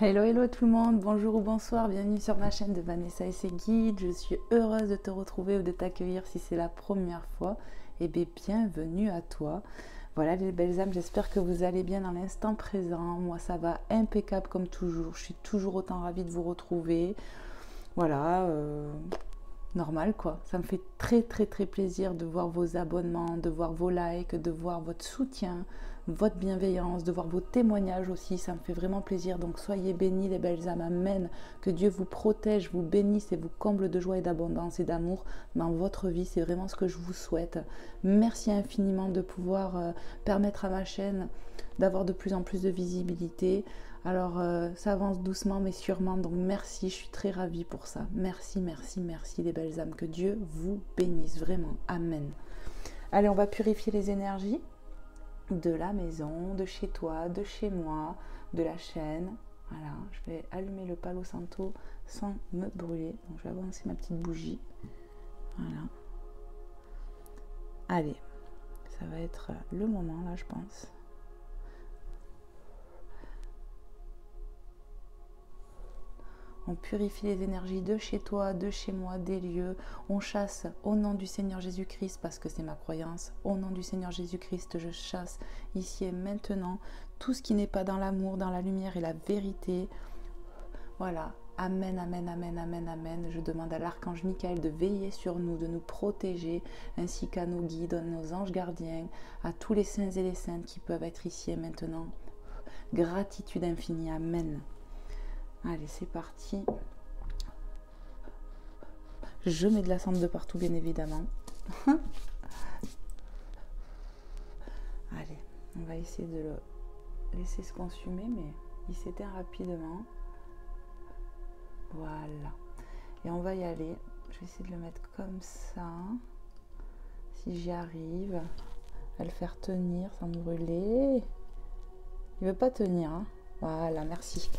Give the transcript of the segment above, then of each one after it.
Hello, hello tout le monde, bonjour ou bonsoir, bienvenue sur ma chaîne de Vanessa et ses guides. Je suis heureuse de te retrouver ou de t'accueillir si c'est la première fois. Et bien, bienvenue à toi. Voilà les belles âmes, j'espère que vous allez bien dans l'instant présent. Moi ça va impeccable comme toujours, je suis toujours autant ravie de vous retrouver. Voilà, normal quoi. Ça me fait très plaisir de voir vos abonnements, de voir vos likes, de voir votre soutien, votre bienveillance, de voir vos témoignages aussi. Ça me fait vraiment plaisir. Donc soyez bénis les belles âmes. Amen. Que Dieu vous protège, vous bénisse et vous comble de joie et d'abondance et d'amour dans votre vie. C'est vraiment ce que je vous souhaite. Merci infiniment de pouvoir permettre à ma chaîne d'avoir de plus en plus de visibilité. Alors, ça avance doucement mais sûrement, donc merci, je suis très ravie pour ça. Merci les belles âmes, que Dieu vous bénisse, vraiment, amen. Allez, on va purifier les énergies de la maison, de chez toi, de chez moi, de la chaîne. Voilà, je vais allumer le Palo Santo sans me brûler. Donc, je vais avancer ma petite bougie. Voilà. Allez, ça va être le moment là, je pense. On purifie les énergies de chez toi, de chez moi, des lieux. On chasse au nom du Seigneur Jésus-Christ, parce que c'est ma croyance. Au nom du Seigneur Jésus-Christ, je chasse ici et maintenant tout ce qui n'est pas dans l'amour, dans la lumière et la vérité. Voilà. Amen, amen, amen, amen, amen. Je demande à l'archange Michael de veiller sur nous, de nous protéger, ainsi qu'à nos guides, à nos anges gardiens, à tous les saints et les saintes qui peuvent être ici et maintenant. Gratitude infinie. Amen. Allez, c'est parti. Je mets de la cendre de partout, bien évidemment. Allez, on va essayer de le laisser se consumer, mais il s'éteint rapidement. Voilà. Et on va y aller. Je vais essayer de le mettre comme ça. Si j'y arrive, à le faire tenir sans brûler. Il veut pas tenir, hein. Voilà, merci.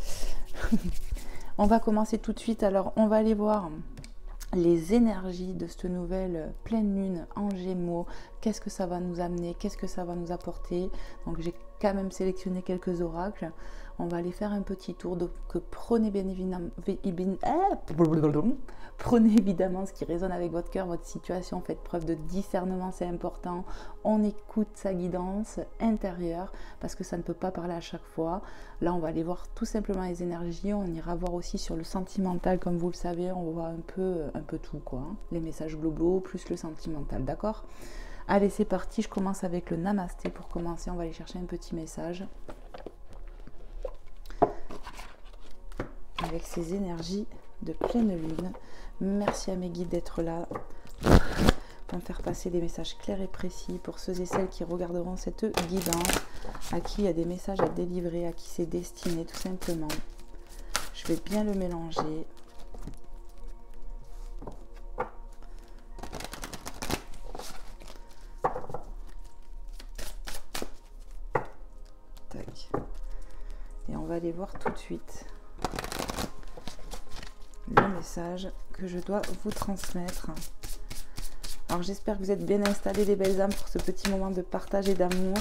On va commencer tout de suite. Alors, on va aller voir les énergies de cette nouvelle pleine lune en Gémeaux. Qu'est-ce que ça va nous amener? Qu'est-ce que ça va nous apporter? Donc, j'ai quand même sélectionné quelques oracles. On va aller faire un petit tour. Donc, prenez bien évidemment, prenez évidemment ce qui résonne avec votre cœur, votre situation. Faites preuve de discernement, c'est important. On écoute sa guidance intérieure parce que ça ne peut pas parler à chaque fois. Là, on va aller voir tout simplement les énergies. On ira voir aussi sur le sentimental, comme vous le savez. On va voir un peu tout, quoi. Les messages globaux plus le sentimental, d'accord? Allez, c'est parti. Je commence avec le namasté. Pour commencer, on va aller chercher un petit message avec ces énergies de pleine lune. Merci à mes guides d'être là pour me faire passer des messages clairs et précis pour ceux et celles qui regarderont cette guidance, à qui il y a des messages à délivrer, à qui c'est destiné tout simplement. Je vais bien le mélanger. Tac. Et on va aller voir tout de suite le message que je dois vous transmettre. Alors j'espère que vous êtes bien installés les belles âmes pour ce petit moment de partage et d'amour.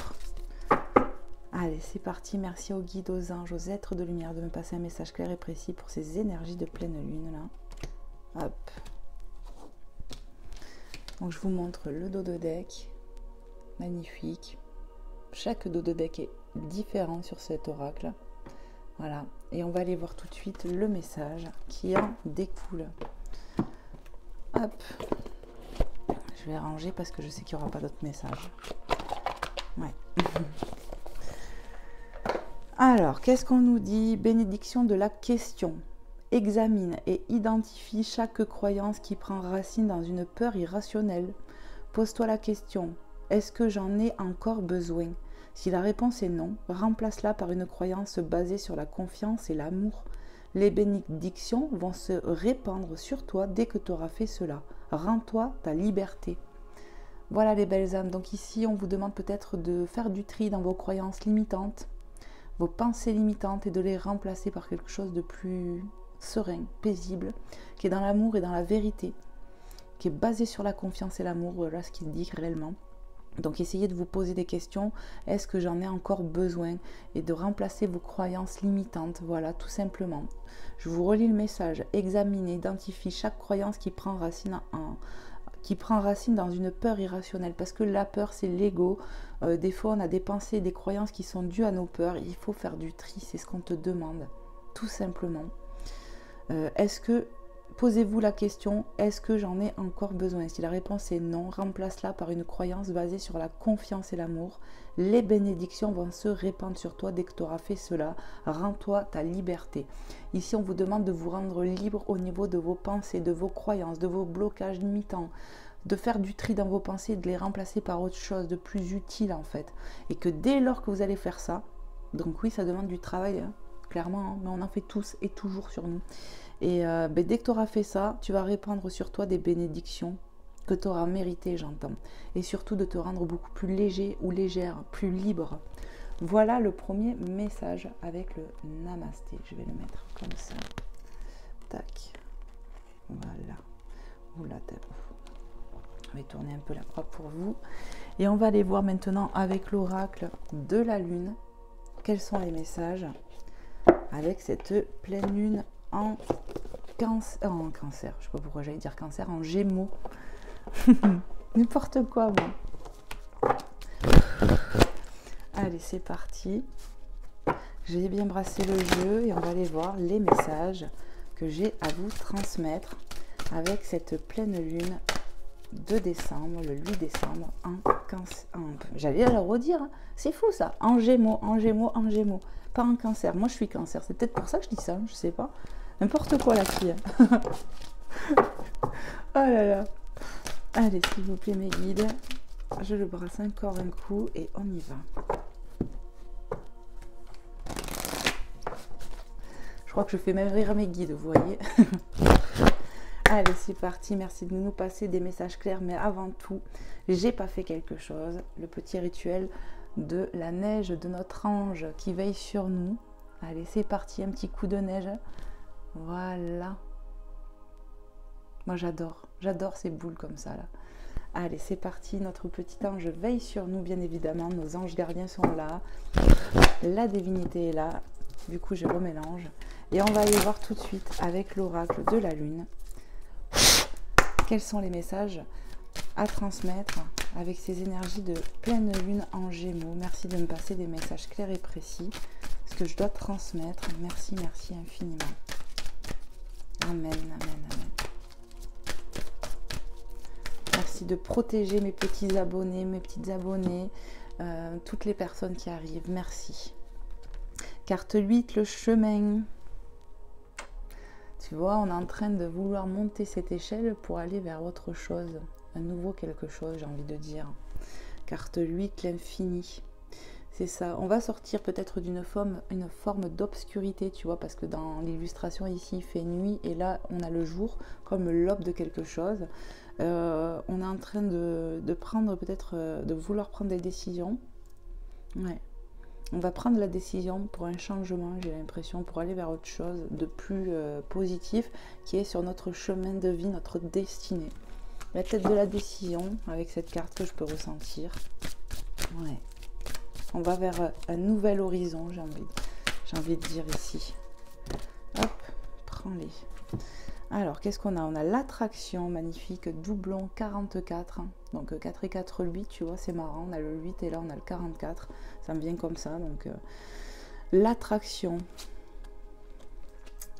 Allez, c'est parti. Merci aux guides, aux anges, aux êtres de lumière de me passer un message clair et précis pour ces énergies de pleine lune là. Hop. Donc je vous montre le dos de deck. Magnifique. Chaque dos de deck est différent sur cet oracle. Voilà. Et on va aller voir tout de suite le message qui en découle. Hop. Je vais ranger parce que je sais qu'il n'y aura pas d'autres messages. Ouais. Alors, qu'est-ce qu'on nous dit? Bénédiction de la question. Examine et identifie chaque croyance qui prend racine dans une peur irrationnelle. Pose-toi la question. Est-ce que j'en ai encore besoin? Si la réponse est non, remplace-la par une croyance basée sur la confiance et l'amour. Les bénédictions vont se répandre sur toi dès que tu auras fait cela. Rends-toi ta liberté. Voilà les belles âmes. Donc ici, on vous demande peut-être de faire du tri dans vos croyances limitantes, vos pensées limitantes et de les remplacer par quelque chose de plus serein, paisible, qui est dans l'amour et dans la vérité, qui est basé sur la confiance et l'amour. Voilà ce qu'il dit réellement. Donc essayez de vous poser des questions, est-ce que j'en ai encore besoin? Et de remplacer vos croyances limitantes, voilà, tout simplement. Je vous relis le message, examinez, identifiez chaque croyance qui prend racine dans une peur irrationnelle, parce que la peur c'est l'ego. Des fois on a des pensées, des croyances qui sont dues à nos peurs, il faut faire du tri, c'est ce qu'on te demande, tout simplement. Posez-vous la question, est-ce que j'en ai encore besoin? Si la réponse est non, remplace-la par une croyance basée sur la confiance et l'amour. Les bénédictions vont se répandre sur toi dès que tu auras fait cela. Rends-toi ta liberté. Ici, on vous demande de vous rendre libre au niveau de vos pensées, de vos croyances, de vos blocages limitants, de faire du tri dans vos pensées, de les remplacer par autre chose de plus utile en fait. Et que dès lors que vous allez faire ça, donc oui, ça demande du travail, hein, clairement, hein, mais on en fait tous et toujours sur nous. Et dès que tu auras fait ça, tu vas répandre sur toi des bénédictions que tu auras méritées, j'entends. Et surtout de te rendre beaucoup plus léger ou légère, plus libre. Voilà le premier message avec le namasté. Je vais le mettre comme ça. Tac. Voilà. Oula, je vais tourner un peu la croix pour vous. Et on va aller voir maintenant avec l'oracle de la lune. Quels sont les messages avec cette pleine lune en cancer, je sais pas pourquoi j'allais dire cancer, en gémeaux. N'importe quoi, bon. Allez, c'est parti. J'ai bien brassé le jeu et on va aller voir les messages que j'ai à vous transmettre avec cette pleine lune de décembre, le 8 décembre, en cancer. J'allais le redire, hein. C'est fou ça, en gémeaux, en gémeaux, en gémeaux, pas en cancer. Moi je suis cancer, c'est peut-être pour ça que je dis ça, je sais pas. N'importe quoi la fille. Oh là là. Allez, s'il vous plaît mes guides, je le brasse encore un coup et on y va. Je crois que je fais même rire mes guides, vous voyez. Allez, c'est parti. Merci de nous passer des messages clairs. Mais avant tout, j'ai pas fait quelque chose. Le petit rituel de la neige de notre ange qui veille sur nous. Allez, c'est parti. Un petit coup de neige. Voilà. Moi, j'adore ces boules comme ça, là. Allez, c'est parti. Notre petit ange veille sur nous, bien évidemment. Nos anges gardiens sont là. La divinité est là. Du coup, je remélange. Et on va aller voir tout de suite avec l'oracle de la lune. Quels sont les messages à transmettre avec ces énergies de pleine lune en gémeaux? Merci de me passer des messages clairs et précis. Ce que je dois transmettre. Merci, merci infiniment. Amen, amen, amen. Merci de protéger mes petits abonnés, mes petites abonnées, toutes les personnes qui arrivent. Merci. Carte 8, le chemin. Tu vois, on est en train de vouloir monter cette échelle pour aller vers autre chose. Un nouveau quelque chose, j'ai envie de dire. Carte 8, l'infini. C'est ça. On va sortir peut-être d'une forme d'obscurité, tu vois, parce que dans l'illustration ici, il fait nuit et là, on a le jour comme l'aube de quelque chose. On est en train de prendre peut-être, de vouloir prendre des décisions. Ouais. On va prendre la décision pour un changement, j'ai l'impression, pour aller vers autre chose de plus positif, qui est sur notre chemin de vie, notre destinée. La tête de la décision, avec cette carte que je peux ressentir. Ouais. On va vers un nouvel horizon, j'ai envie de dire ici. Hop, prends-les. Alors, qu'est-ce qu'on a? On a l'attraction, magnifique, doublon 44. Donc 4 et 4, 8, tu vois, c'est marrant. On a le 8 et là, on a le 44. Ça me vient comme ça. Donc, l'attraction.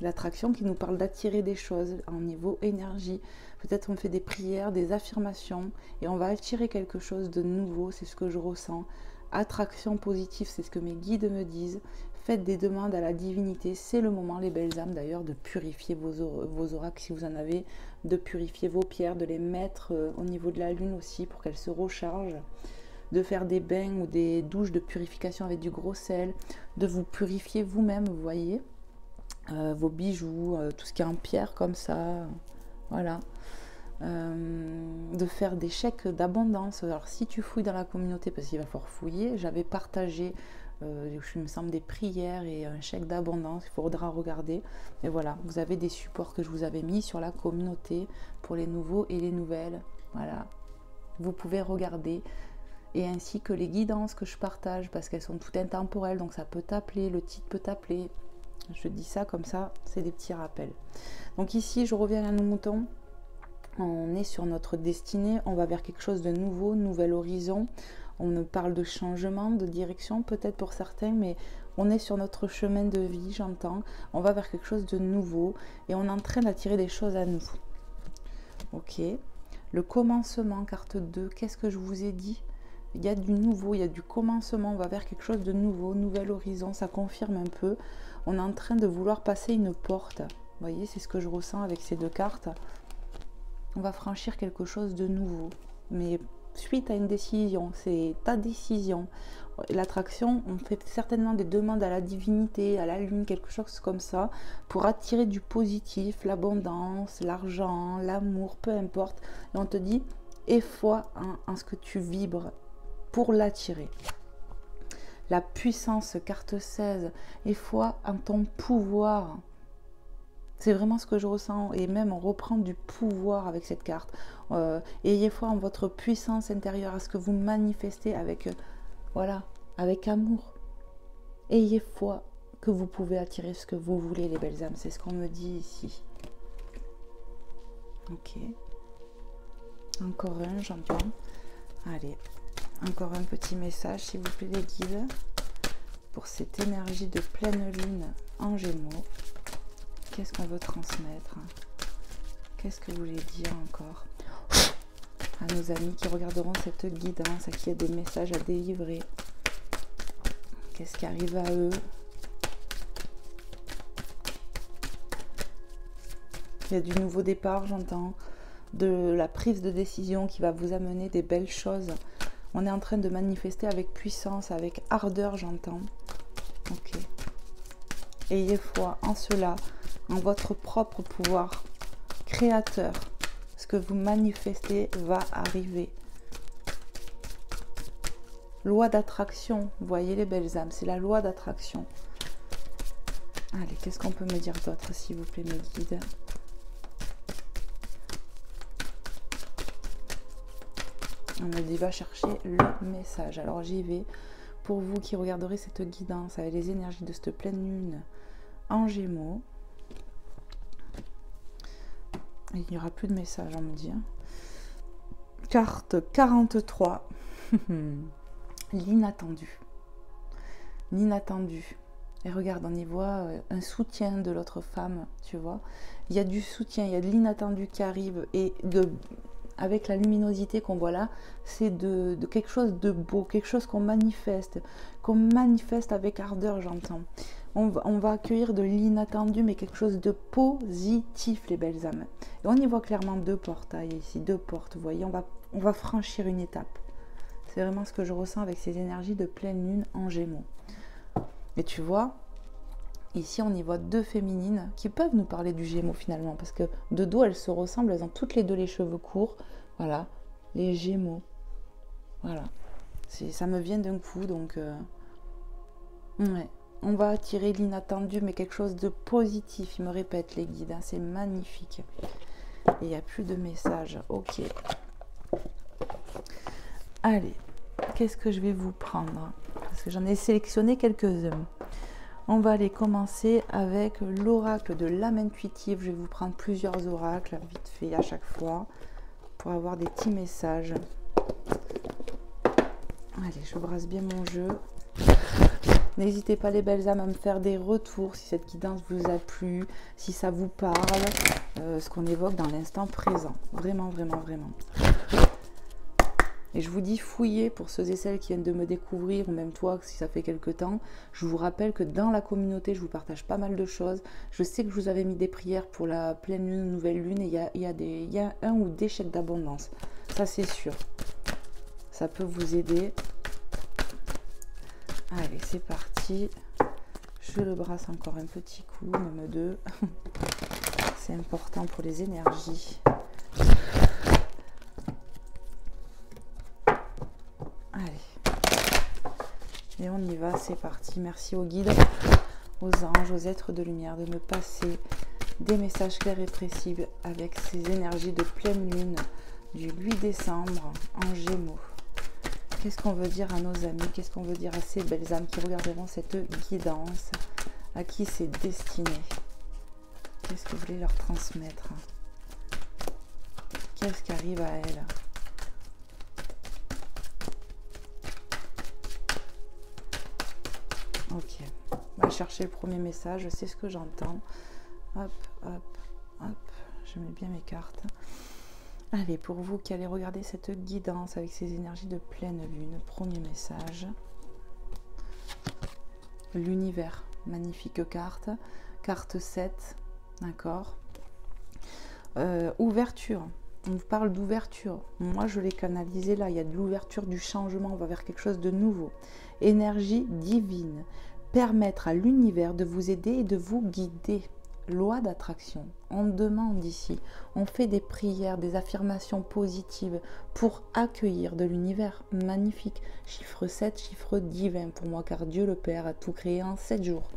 L'attraction qui nous parle d'attirer des choses en niveau énergie. Peut-être on fait des prières, des affirmations et on va attirer quelque chose de nouveau. C'est ce que je ressens. Attraction positive, c'est ce que mes guides me disent. Faites des demandes à la divinité. C'est le moment, les belles âmes d'ailleurs, de purifier vos oracles si vous en avez, de purifier vos pierres, de les mettre au niveau de la lune aussi pour qu'elles se rechargent, de faire des bains ou des douches de purification avec du gros sel, de vous purifier vous-même, vous voyez, vos bijoux, tout ce qui est en pierre comme ça, voilà. De faire des chèques d'abondance. Alors si tu fouilles dans la communauté, parce qu'il va falloir fouiller, j'avais partagé il me semble des prières et un chèque d'abondance, il faudra regarder. Mais voilà, vous avez des supports que je vous avais mis sur la communauté pour les nouveaux et les nouvelles. Voilà, vous pouvez regarder et ainsi que les guidances que je partage, parce qu'elles sont toutes intemporelles, donc ça peut t'appeler, le titre peut t'appeler. Je dis ça comme ça, c'est des petits rappels. Donc ici, je reviens à nos moutons. On est sur notre destinée, on va vers quelque chose de nouveau, nouvel horizon. On nous parle de changement, de direction peut-être pour certains, mais on est sur notre chemin de vie, j'entends. On va vers quelque chose de nouveau et on est en train d'attirer des choses à nous. Ok. Le commencement, carte 2, qu'est-ce que je vous ai dit? Il y a du nouveau, il y a du commencement, on va vers quelque chose de nouveau, nouvel horizon, ça confirme un peu. On est en train de vouloir passer une porte. Vous voyez, c'est ce que je ressens avec ces deux cartes. On va franchir quelque chose de nouveau, mais suite à une décision, c'est ta décision. L'attraction, on fait certainement des demandes à la divinité, à la lune, quelque chose comme ça, pour attirer du positif, l'abondance, l'argent, l'amour, peu importe. Et on te dit, aie foi en ce que tu vibres pour l'attirer. La puissance, carte 16, aie foi en ton pouvoir. C'est vraiment ce que je ressens, et même on reprend du pouvoir avec cette carte. Ayez foi en votre puissance intérieure, à ce que vous manifestez avec, voilà, avec amour. Ayez foi que vous pouvez attirer ce que vous voulez, les belles âmes. C'est ce qu'on me dit ici. Ok. Encore un, j'entends. Allez, encore un petit message, s'il vous plaît, les guides, pour cette énergie de pleine lune en Gémeaux. Qu'est-ce qu'on veut transmettre? Qu'est-ce que vous voulez dire encore à nos amis qui regarderont cette guidance, à qui il y a des messages à délivrer? Qu'est-ce qui arrive à eux? Il y a du nouveau départ, j'entends, de la prise de décision qui va vous amener des belles choses. On est en train de manifester avec puissance, avec ardeur, j'entends. Ok. Ayez foi en cela, en votre propre pouvoir créateur. Ce que vous manifestez va arriver. Loi d'attraction, vous voyez les belles âmes, c'est la loi d'attraction. Allez, qu'est-ce qu'on peut me dire d'autre, s'il vous plaît, mes guides? On me dit, va chercher le message. Alors j'y vais. Pour vous qui regarderez cette guidance avec les énergies de cette pleine lune en Gémeaux, il n'y aura plus de message, on me dit. Carte 43. L'inattendu. L'inattendu. Et regarde, on y voit un soutien de l'autre femme, tu vois. Il y a du soutien, il y a de l'inattendu qui arrive. Et avec la luminosité qu'on voit là, c'est de quelque chose de beau, quelque chose qu'on manifeste avec ardeur, j'entends. On va accueillir de l'inattendu, mais quelque chose de positif, les belles âmes. Et on y voit clairement deux portails ici, deux portes, vous voyez, on va franchir une étape. C'est vraiment ce que je ressens avec ces énergies de pleine lune en Gémeaux. Et tu vois, ici on y voit deux féminines qui peuvent nous parler du Gémeaux finalement, parce que de dos elles se ressemblent, elles ont toutes les deux les cheveux courts, voilà, les Gémeaux, voilà, ça me vient d'un coup, donc ouais. On va attirer l'inattendu, mais quelque chose de positif, ils me répètent les guides, hein, c'est magnifique. Et il n'y a plus de messages, ok. Allez, qu'est-ce que je vais vous prendre? Parce que j'en ai sélectionné quelques-uns. On va aller commencer avec l'oracle de l'âme intuitive. Je vais vous prendre plusieurs oracles, vite fait à chaque fois, pour avoir des petits messages. Allez, je brasse bien mon jeu. N'hésitez pas, les belles âmes, à me faire des retours si cette guidance vous a plu, si ça vous parle, ce qu'on évoque dans l'instant présent. Vraiment, vraiment, vraiment. Et je vous dis, fouillez pour ceux et celles qui viennent de me découvrir, ou même toi, si ça fait quelque temps. Je vous rappelle que dans la communauté, je vous partage pas mal de choses. Je sais que je vous avais mis des prières pour la pleine lune, nouvelle lune, et il y a un ou des chèques d'abondance. Ça, c'est sûr. Ça peut vous aider. Allez, c'est parti. Je le brasse encore un petit coup, même deux. C'est important pour les énergies. Allez. Et on y va, c'est parti. Merci aux guides, aux anges, aux êtres de lumière de me passer des messages clairs et précis avec ces énergies de pleine lune du 8 décembre en Gémeaux. Qu'est-ce qu'on veut dire à nos amis? Qu'est-ce qu'on veut dire à ces belles âmes qui regarderont cette guidance? À qui c'est destiné? Qu'est-ce que vous voulez leur transmettre? Qu'est-ce qui arrive à elles? Ok, on va chercher le premier message, c'est ce que j'entends. Hop, hop, hop, je mets bien mes cartes. Allez, pour vous qui allez regarder cette guidance avec ces énergies de pleine lune, premier message. L'univers, magnifique carte. Carte 7, d'accord. Ouverture, on vous parle d'ouverture. Moi, je l'ai canalisé là, il y a de l'ouverture, du changement, on va vers quelque chose de nouveau. Énergie divine, permettre à l'univers de vous aider et de vous guider. Loi d'attraction, on demande ici, on fait des prières, des affirmations positives pour accueillir de l'univers. Magnifique. Chiffre 7, chiffre divin pour moi, car Dieu le Père a tout créé en 7 jours.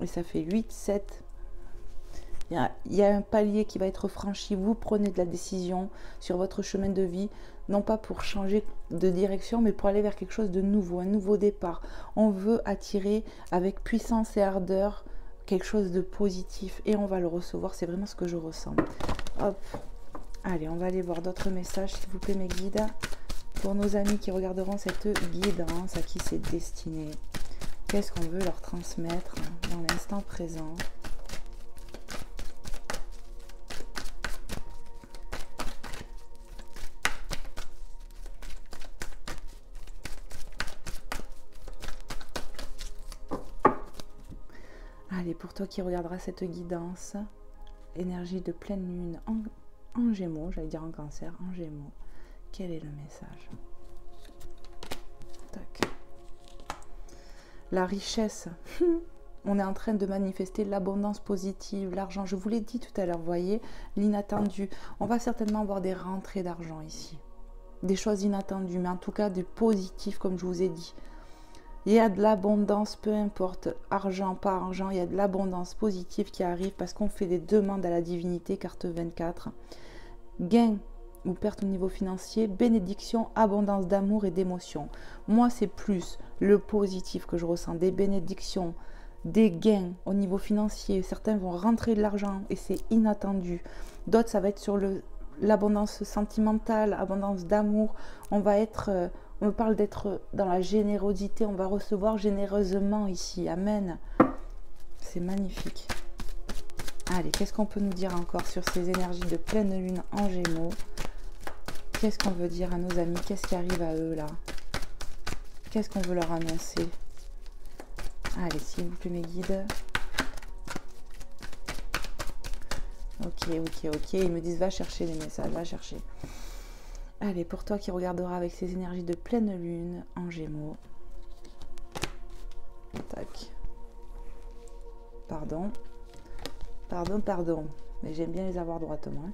Et ça fait 8, 7. Il y a un palier qui va être franchi. Vous prenez de la décision sur votre chemin de vie, non pas pour changer de direction, mais pour aller vers quelque chose de nouveau, un nouveau départ. On veut attirer avec puissance et ardeur quelque chose de positif et on va le recevoir. C'est vraiment ce que je ressens. Hop. Allez, on va aller voir d'autres messages, s'il vous plaît, mes guides. Pour nos amis qui regarderont cette guidance, à qui c'est destiné. Qu'est-ce qu'on veut leur transmettre dans l'instant présent? Allez, pour toi qui regarderas cette guidance, énergie de pleine lune en Gémeaux, j'allais dire en Cancer, en Gémeaux, quel est le message? Tac. La richesse, on est en train de manifester l'abondance positive, l'argent, je vous l'ai dit tout à l'heure, voyez, l'inattendu. On va certainement avoir des rentrées d'argent ici, des choses inattendues, mais en tout cas des positifs comme je vous ai dit. Il y a de l'abondance, peu importe, argent, pas argent, il y a de l'abondance positive qui arrive parce qu'on fait des demandes à la divinité, carte 24. Gain ou perte au niveau financier, bénédiction, abondance d'amour et d'émotion. Moi, c'est plus le positif que je ressens, des bénédictions, des gains au niveau financier. Certains vont rentrer de l'argent et c'est inattendu. D'autres, ça va être sur l'abondance sentimentale, abondance d'amour. On me parle d'être dans la générosité, on va recevoir généreusement ici. Amen. C'est magnifique. Allez, qu'est-ce qu'on peut nous dire encore sur ces énergies de pleine lune en Gémeaux? Qu'est-ce qu'on veut dire à nos amis? Qu'est-ce qui arrive à eux là? Qu'est-ce qu'on veut leur annoncer? Allez, s'il vous plaît, mes guides. Ok, ok, ok. Ils me disent, va chercher les messages, va chercher. Allez, pour toi qui regarderas avec ces énergies de pleine lune en Gémeaux. Tac. Pardon. Pardon, pardon. Mais j'aime bien les avoir droites, moi.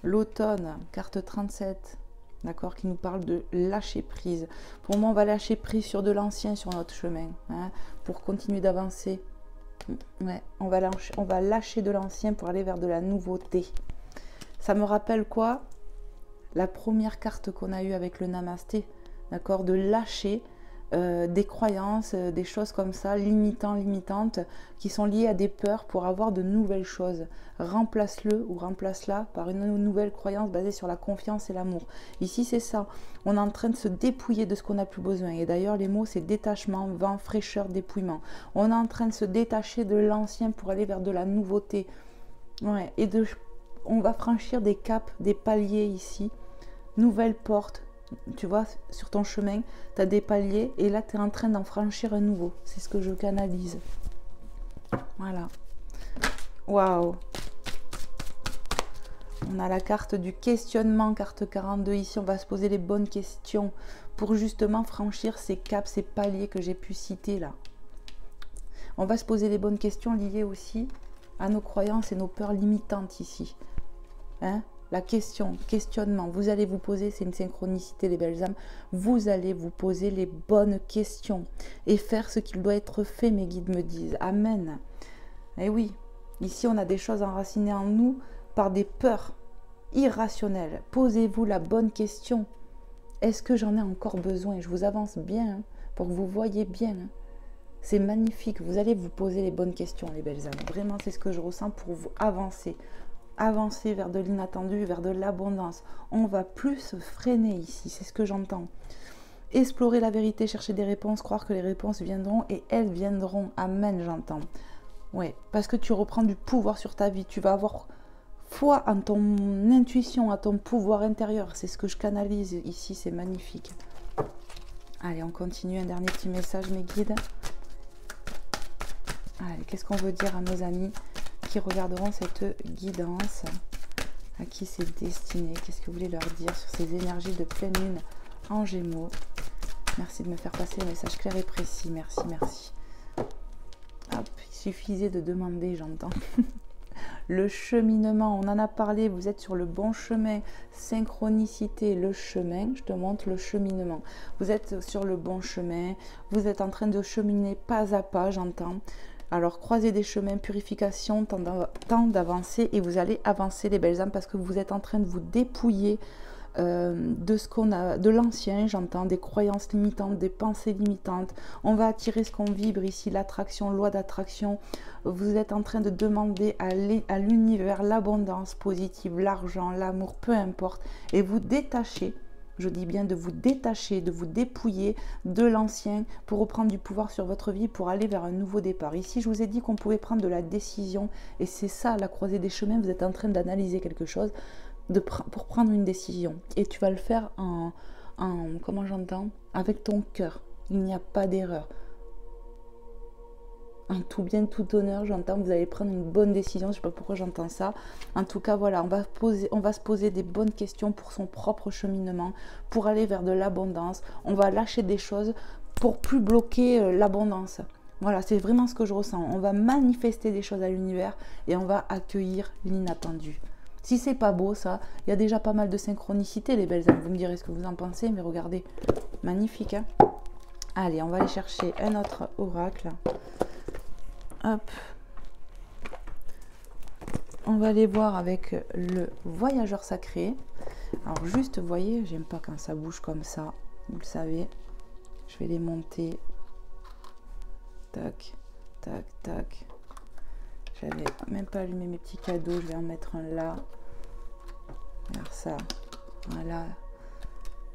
L'automne, carte 37. D'accord, qui nous parle de lâcher prise. Pour moi, on va lâcher prise sur de l'ancien sur notre chemin. Hein, pour continuer d'avancer. Ouais, on va lâcher de l'ancien pour aller vers de la nouveauté. Ça me rappelle quoi? La première carte qu'on a eue avec le Namasté, d'accord, de lâcher des croyances, des choses comme ça, limitantes, qui sont liées à des peurs pour avoir de nouvelles choses. Remplace-le ou remplace-la par une nouvelle croyance basée sur la confiance et l'amour. Ici, c'est ça. On est en train de se dépouiller de ce qu'on n'a plus besoin. Et d'ailleurs, les mots, c'est détachement, vent, fraîcheur, dépouillement. On est en train de se détacher de l'ancien pour aller vers de la nouveauté. Ouais, et on va franchir des caps, des paliers ici. Nouvelle porte, tu vois, sur ton chemin, tu as des paliers et là, tu es en train d'en franchir un nouveau. C'est ce que je canalise. Voilà. Waouh. On a la carte du questionnement, carte 42. Ici, on va se poser les bonnes questions pour justement franchir ces caps, ces paliers que j'ai pu citer là. On va se poser les bonnes questions liées aussi à nos croyances et nos peurs limitantes ici. Hein? La questionnement, vous allez vous poser, c'est une synchronicité les belles âmes, vous allez vous poser les bonnes questions et faire ce qu'il doit être fait, mes guides me disent. Amen. Et oui, ici on a des choses enracinées en nous par des peurs irrationnelles. Posez-vous la bonne question. Est-ce que j'en ai encore besoin? Je vous avance bien, hein, pour que vous voyez bien. Hein. C'est magnifique. Vous allez vous poser les bonnes questions, les belles âmes. Vraiment, c'est ce que je ressens pour vous avancer. Avancer vers de l'inattendu, vers de l'abondance. On va plus se freiner ici, c'est ce que j'entends. Explorer la vérité, chercher des réponses, croire que les réponses viendront et elles viendront. Amen, j'entends. Ouais, parce que tu reprends du pouvoir sur ta vie. Tu vas avoir foi en ton intuition, à ton pouvoir intérieur. C'est ce que je canalise ici, c'est magnifique. Allez, on continue. Un dernier petit message, mes guides. Allez, qu'est-ce qu'on veut dire à nos amis qui regarderont cette guidance? À qui c'est destiné? Qu'est-ce que vous voulez leur dire sur ces énergies de pleine lune en Gémeaux? Merci de me faire passer le message clair et précis. Merci, merci. Hop, il suffisait de demander, j'entends. Le cheminement, on en a parlé, vous êtes sur le bon chemin. Synchronicité, le chemin, je te montre le cheminement. Vous êtes sur le bon chemin, vous êtes en train de cheminer pas à pas, j'entends. Alors, croisez des chemins, purification, temps d'avancer et vous allez avancer les belles âmes parce que vous êtes en train de vous dépouiller de ce qu'on a, de l'ancien, j'entends, des croyances limitantes, des pensées limitantes. On va attirer ce qu'on vibre ici, l'attraction, loi d'attraction. Vous êtes en train de demander à l'univers l'abondance positive, l'argent, l'amour, peu importe, et vous détachez. Je dis bien de vous détacher, de vous dépouiller de l'ancien pour reprendre du pouvoir sur votre vie, pour aller vers un nouveau départ. Ici, je vous ai dit qu'on pouvait prendre de la décision et c'est ça, la croisée des chemins. Vous êtes en train d'analyser quelque chose pour prendre une décision. Et tu vas le faire comment j'entends, avec ton cœur. Il n'y a pas d'erreur. En tout bien, tout honneur, j'entends, vous allez prendre une bonne décision. Je ne sais pas pourquoi j'entends ça. En tout cas, voilà, on va se poser des bonnes questions pour son propre cheminement, pour aller vers de l'abondance. On va lâcher des choses pour plus bloquer l'abondance. Voilà, c'est vraiment ce que je ressens. On va manifester des choses à l'univers et on va accueillir l'inattendu. Si c'est pas beau ça, il y a déjà pas mal de synchronicité, les belles âmes. Vous me direz ce que vous en pensez, mais regardez, magnifique, hein. Allez, on va aller chercher un autre oracle. Hop. On va aller voir avec le voyageur sacré. Alors juste, vous voyez, j'aime pas quand ça bouge comme ça, vous le savez. Je vais les monter. Tac, tac, tac. J'avais même pas allumé mes petits cadeaux, je vais en mettre un là. Regarde ça. Voilà.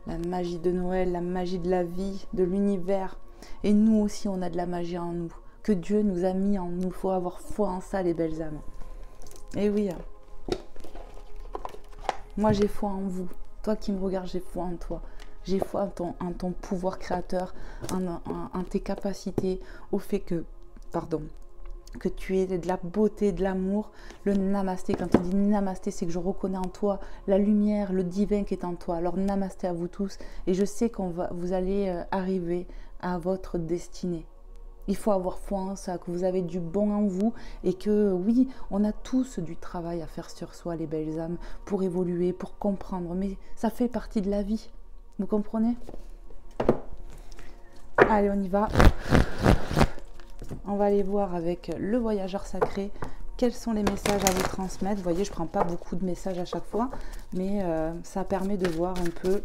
La magie de Noël, la magie de la vie, de l'univers. Et nous aussi, on a de la magie en nous. Que Dieu nous a mis en nous. Il faut avoir foi en ça, les belles âmes. Et oui. Moi, j'ai foi en vous. Toi qui me regardes, j'ai foi en toi. J'ai foi en ton pouvoir créateur, en tes capacités, au fait que, que tu aies de la beauté, de l'amour. Le namasté, quand on dit namasté, c'est que je reconnais en toi la lumière, le divin qui est en toi. Alors namasté à vous tous. Et je sais vous allez arriver à votre destinée. Il faut avoir foi en ça, que vous avez du bon en vous et que oui, on a tous du travail à faire sur soi, les belles âmes, pour évoluer, pour comprendre. Mais ça fait partie de la vie. Vous comprenez? Allez, on y va. On va aller voir avec le voyageur sacré quels sont les messages à vous transmettre. Vous voyez, je ne prends pas beaucoup de messages à chaque fois, mais ça permet de voir un peu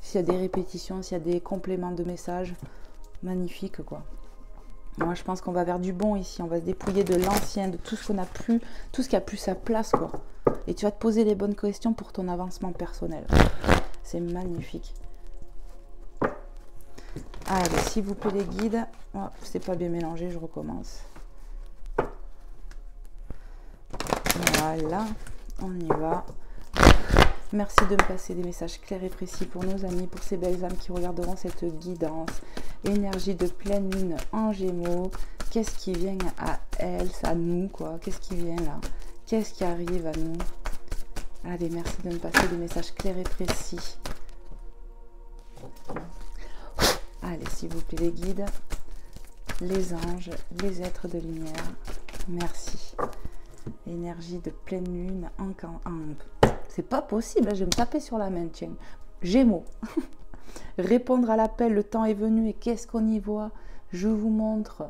s'il y a des répétitions, s'il y a des compléments de messages. Magnifique, quoi. Moi, je pense qu'on va vers du bon ici. On va se dépouiller de l'ancien, de tout ce qu'on a plus, tout ce qui a plus sa place, quoi. Et tu vas te poser les bonnes questions pour ton avancement personnel. C'est magnifique. Allez, s'il vous plaît, les guides. Oh, c'est pas bien mélangé, je recommence. Voilà, on y va. Merci de me passer des messages clairs et précis pour nos amis, pour ces belles âmes qui regarderont cette guidance. Énergie de pleine lune en Gémeaux. Qu'est-ce qui vient à elles, à nous, quoi? Qu'est-ce qui vient là? Qu'est-ce qui arrive à nous? Allez, merci de me passer des messages clairs et précis. Allez, s'il vous plaît, les guides, les anges, les êtres de lumière, merci. Énergie de pleine lune en c'est pas possible, je vais me taper sur la main, tiens. Gémeaux. Répondre à l'appel, le temps est venu et qu'est-ce qu'on y voit? Je vous montre.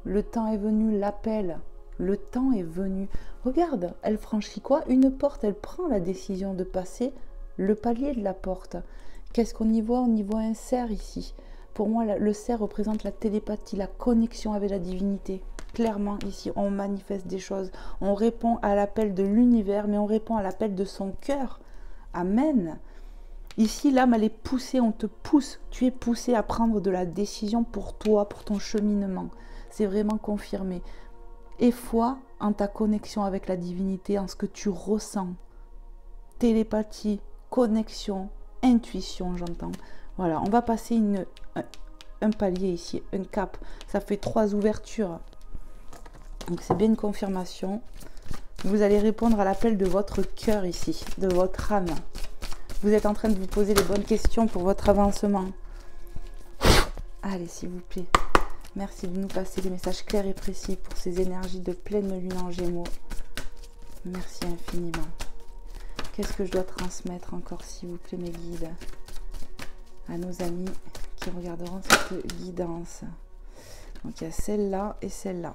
Le temps est venu, l'appel. Le temps est venu. Regarde, elle franchit quoi? Une porte, elle prend la décision de passer le palier de la porte. Qu'est-ce qu'on y voit? On y voit un cerf ici. Pour moi, le cerf représente la télépathie, la connexion avec la divinité. Clairement, ici, on manifeste des choses. On répond à l'appel de l'univers, mais on répond à l'appel de son cœur. Amen. Ici, l'âme, elle est poussée, on te pousse. Tu es poussé à prendre de la décision pour toi, pour ton cheminement. C'est vraiment confirmé. Et foi en ta connexion avec la divinité, en ce que tu ressens. Télépathie, connexion, intuition, j'entends. Voilà, on va passer un palier ici, un cap. Ça fait 3 ouvertures. Donc c'est bien une confirmation. Vous allez répondre à l'appel de votre cœur ici, de votre âme. Vous êtes en train de vous poser les bonnes questions pour votre avancement. Allez, s'il vous plaît. Merci de nous passer des messages clairs et précis pour ces énergies de pleine lune en Gémeaux. Merci infiniment. Qu'est-ce que je dois transmettre encore, s'il vous plaît, mes guides, à nos amis qui regarderont cette guidance? Donc, il y a celle-là et celle-là.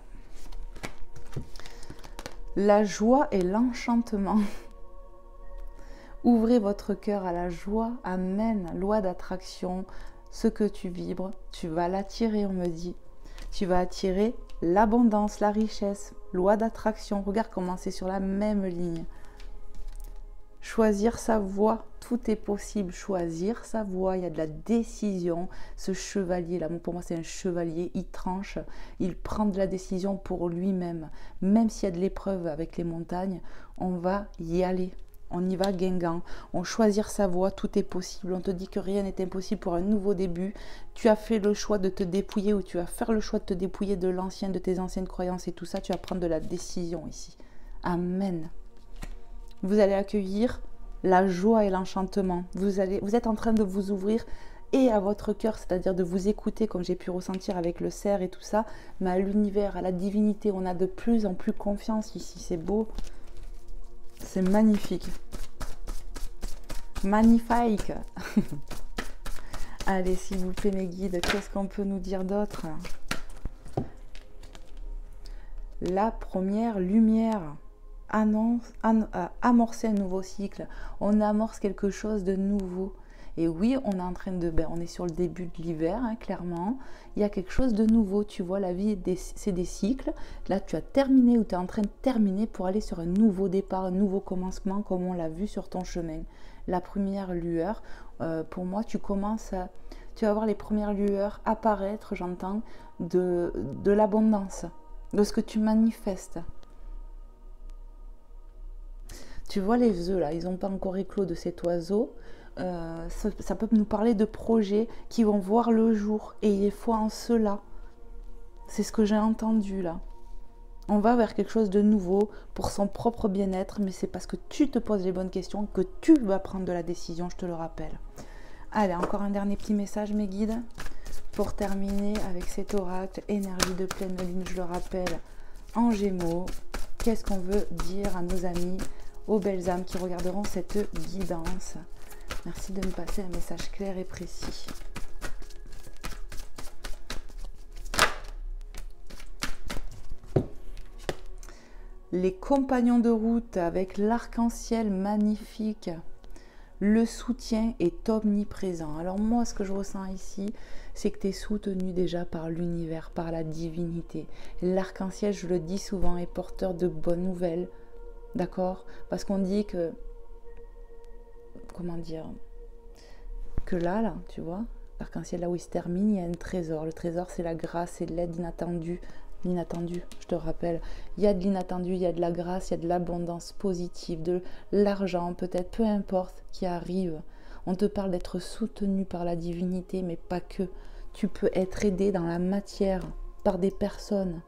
La joie et l'enchantement. Ouvrez votre cœur à la joie. Amen. Loi d'attraction. Ce que tu vibres, tu vas l'attirer, on me dit. Tu vas attirer l'abondance, la richesse. Loi d'attraction. Regarde comment c'est sur la même ligne. Choisir sa voie, tout est possible. Choisir sa voie, il y a de la décision. Ce chevalier-là, pour moi c'est un chevalier, il tranche, il prend de la décision pour lui-même. Même s'il y a de l'épreuve avec les montagnes, on va y aller. On y va guinguant. On choisir sa voie, tout est possible. On te dit que rien n'est impossible pour un nouveau début. Tu as fait le choix de te dépouiller ou tu vas faire le choix de te dépouiller de l'ancien, de tes anciennes croyances et tout ça. Tu vas prendre de la décision ici. Amen. Vous allez accueillir la joie et l'enchantement. Vous êtes en train de vous ouvrir et à votre cœur, c'est-à-dire de vous écouter comme j'ai pu ressentir avec le cerf et tout ça, mais à l'univers, à la divinité. On a de plus en plus confiance ici. C'est beau. C'est magnifique. Magnifique. Allez, s'il vous plaît, mes guides, qu'est-ce qu'on peut nous dire d'autre? La première lumière. Amorcer un nouveau cycle. On amorce quelque chose de nouveau. Et oui, on est en train de... on est sur le début de l'hiver, hein, clairement. Il y a quelque chose de nouveau. Tu vois, la vie, c'est des cycles. Là, tu as terminé ou tu es en train de terminer pour aller sur un nouveau départ, un nouveau commencement, comme on l'a vu sur ton chemin. La première lueur, pour moi, tu vas voir les premières lueurs apparaître, j'entends, de l'abondance, de ce que tu manifestes. Tu vois les œufs là, ils n'ont pas encore éclos de cet oiseau. Ça peut nous parler de projets qui vont voir le jour. Et il faut en cela. C'est ce que j'ai entendu là. On va vers quelque chose de nouveau pour son propre bien-être. Mais c'est parce que tu te poses les bonnes questions que tu vas prendre de la décision, je te le rappelle. Allez, encore un dernier petit message, mes guides. Pour terminer avec cet oracle, énergie de pleine lune, je le rappelle, en Gémeaux. Qu'est-ce qu'on veut dire à nos amis, aux belles âmes qui regarderont cette guidance? Merci de me passer un message clair et précis. Les compagnons de route avec l'arc-en-ciel magnifique. Le soutien est omniprésent. Alors moi, ce que je ressens ici, c'est que tu es soutenu déjà par l'univers, par la divinité. L'arc-en-ciel, je le dis souvent, est porteur de bonnes nouvelles. D'accord? Parce qu'on dit que, comment dire, que là, tu vois, l'arc-en-ciel, là où il se termine, il y a un trésor. Le trésor, c'est la grâce, c'est l'aide inattendue. L'inattendu, je te rappelle. Il y a de l'inattendu, il y a de la grâce, il y a de l'abondance positive, de l'argent peut-être, peu importe, qui arrive. On te parle d'être soutenu par la divinité, mais pas que. Tu peux être aidé dans la matière par des personnes.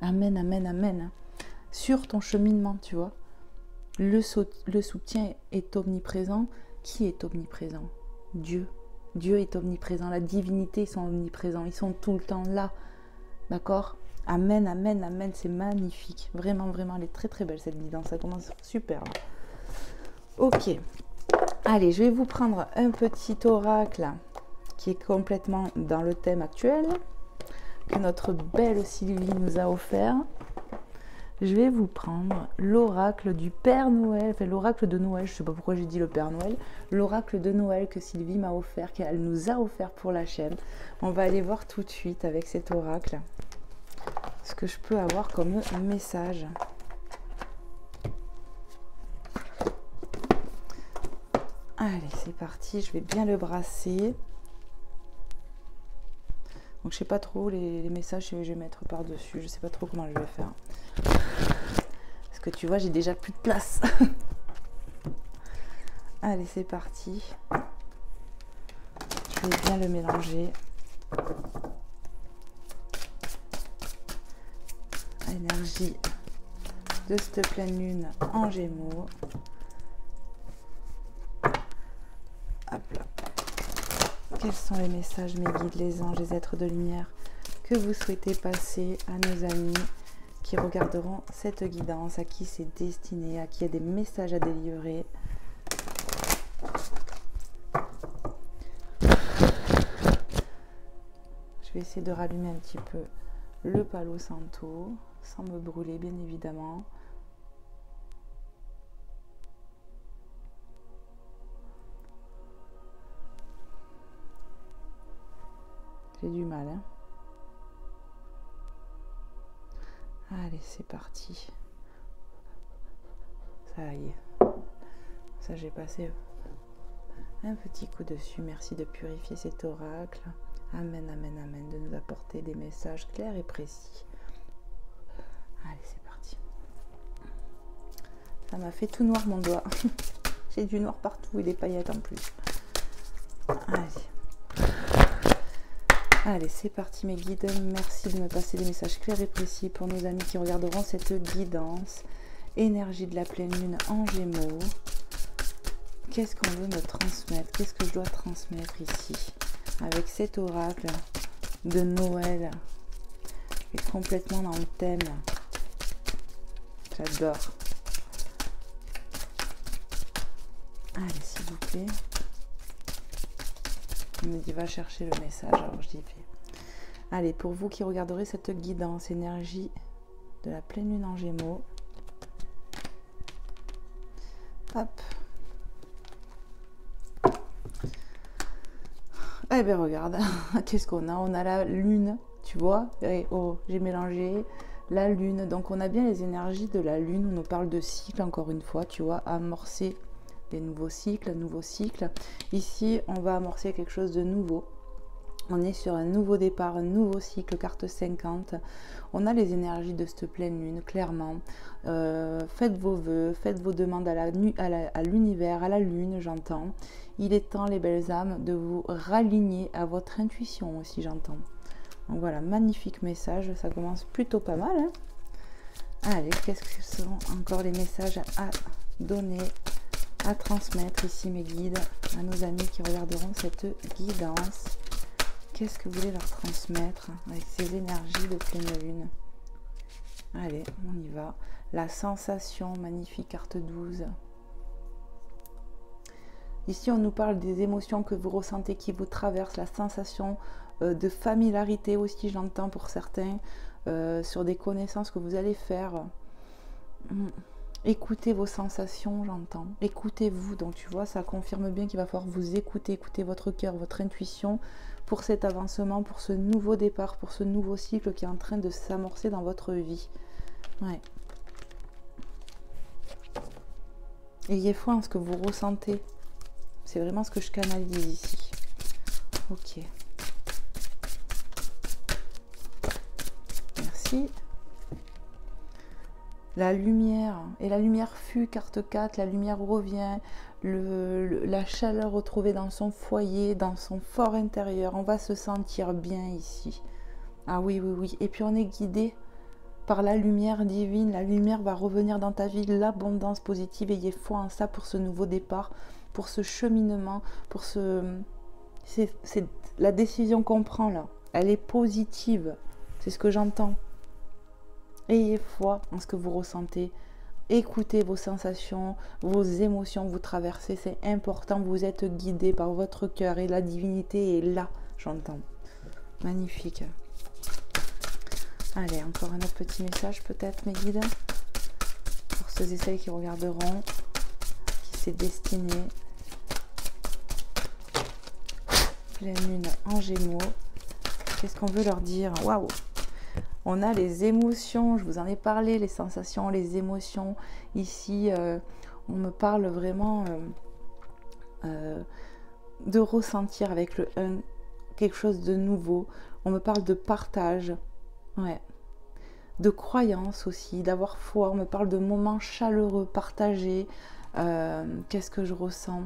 Amen, amen, amen. Sur ton cheminement, tu vois. Le soutien est omniprésent. Qui est omniprésent? Dieu. Dieu est omniprésent. La divinité, ils sont omniprésents. Ils sont tout le temps là. D'accord? Amen, amen, amen. C'est magnifique. Vraiment, vraiment, elle est très, très belle cette guidance. Ça commence super. Ok. Allez, je vais vous prendre un petit oracle qui est complètement dans le thème actuel que notre belle Sylvie nous a offert. je vais vous prendre l'oracle du Père Noël, enfin l'oracle de Noël, je ne sais pas pourquoi j'ai dit le Père Noël, l'oracle de Noël que Sylvie m'a offert, qu'elle nous a offert pour la chaîne. On va aller voir tout de suite avec cet oracle ce que je peux avoir comme message. Allez, c'est parti, je vais bien le brasser. Donc je sais pas trop les messages que je vais mettre par-dessus, je sais pas trop comment je vais faire. Parce que tu vois, j'ai déjà plus de place. Allez, c'est parti. Je vais bien le mélanger. Énergie de cette pleine lune en Gémeaux. Hop là. Quels sont les messages, mes guides, les anges, les êtres de lumière que vous souhaitez passer à nos amis qui regarderont cette guidance, à qui c'est destiné, à qui il y a des messages à délivrer. Je vais essayer de rallumer un petit peu le Palo Santo, sans me brûler bien évidemment. J'ai du mal, hein. Allez, c'est parti. Ça y est. Ça, j'ai passé un petit coup dessus. Merci de purifier cet oracle. Amen, amen, amen. De nous apporter des messages clairs et précis. Allez, c'est parti. Ça m'a fait tout noir mon doigt. J'ai du noir partout et des paillettes en plus. Allez. Allez, c'est parti mes guides. Merci de me passer des messages clairs et précis pour nos amis qui regarderont cette guidance. Énergie de la pleine lune en Gémeaux. Qu'est-ce qu'on veut me transmettre? Qu'est-ce que je dois transmettre ici? Avec cet oracle de Noël. Et complètement dans le thème. J'adore. Allez, s'il vous plaît. Il me dit va chercher le message, alors je dis fait. Allez, pour vous qui regarderez cette guidance, énergie de la pleine lune en Gémeaux. Hop. Eh bien regarde, qu'est-ce qu'on a? On a la lune, tu vois. Et, oh, j'ai mélangé la lune. Donc on a bien les énergies de la lune. On nous parle de cycle, encore une fois, tu vois, amorcer des nouveaux cycles, nouveaux cycles. Ici, on va amorcer quelque chose de nouveau. On est sur un nouveau départ, un nouveau cycle, carte 50. On a les énergies de cette pleine lune, clairement. Faites vos vœux, faites vos demandes à l'univers, à la lune, j'entends. Il est temps, les belles âmes, de vous raligner à votre intuition aussi, j'entends. Donc voilà, magnifique message, ça commence plutôt pas mal, hein. Allez, qu'est-ce que sont encore les messages à donner, à transmettre ici, mes guides, à nos amis qui regarderont cette guidance? Qu'est-ce que vous voulez leur transmettre avec ces énergies de pleine lune? Allez, on y va. La sensation, magnifique carte 12. Ici, on nous parle des émotions que vous ressentez, qui vous traversent, la sensation de familiarité aussi, j'entends pour certains, sur des connaissances que vous allez faire. Écoutez vos sensations, j'entends. Écoutez-vous. Donc, tu vois, ça confirme bien qu'il va falloir vous écouter, écouter votre cœur, votre intuition pour cet avancement, pour ce nouveau départ, pour ce nouveau cycle qui est en train de s'amorcer dans votre vie. Ouais. Ayez foi en ce que vous ressentez. C'est vraiment ce que je canalise ici. Ok. Merci. La lumière, et la lumière fut, carte 4, la lumière revient, la chaleur retrouvée dans son foyer, dans son fort intérieur, on va se sentir bien ici. Ah oui, oui, oui, et puis on est guidé par la lumière divine, la lumière va revenir dans ta vie, l'abondance positive, ayez foi en ça pour ce nouveau départ, pour ce cheminement, pour ce... C'est la décision qu'on prend là, elle est positive, c'est ce que j'entends. Ayez foi en ce que vous ressentez. Écoutez vos sensations, vos émotions vous traversez. C'est important. Vous êtes guidé par votre cœur et la divinité est là. J'entends. Magnifique. Allez, encore un autre petit message peut-être, mes guides. Pour ceux et celles qui regarderont, qui c'est destiné. Pleine lune en Gémeaux. Qu'est-ce qu'on veut leur dire? Waouh! On a les émotions, je vous en ai parlé, les sensations, les émotions. Ici, on me parle vraiment de ressentir avec le 1 quelque chose de nouveau. On me parle de partage, ouais, de croyance aussi, d'avoir foi. On me parle de moments chaleureux, partagés. Qu'est-ce que je ressens?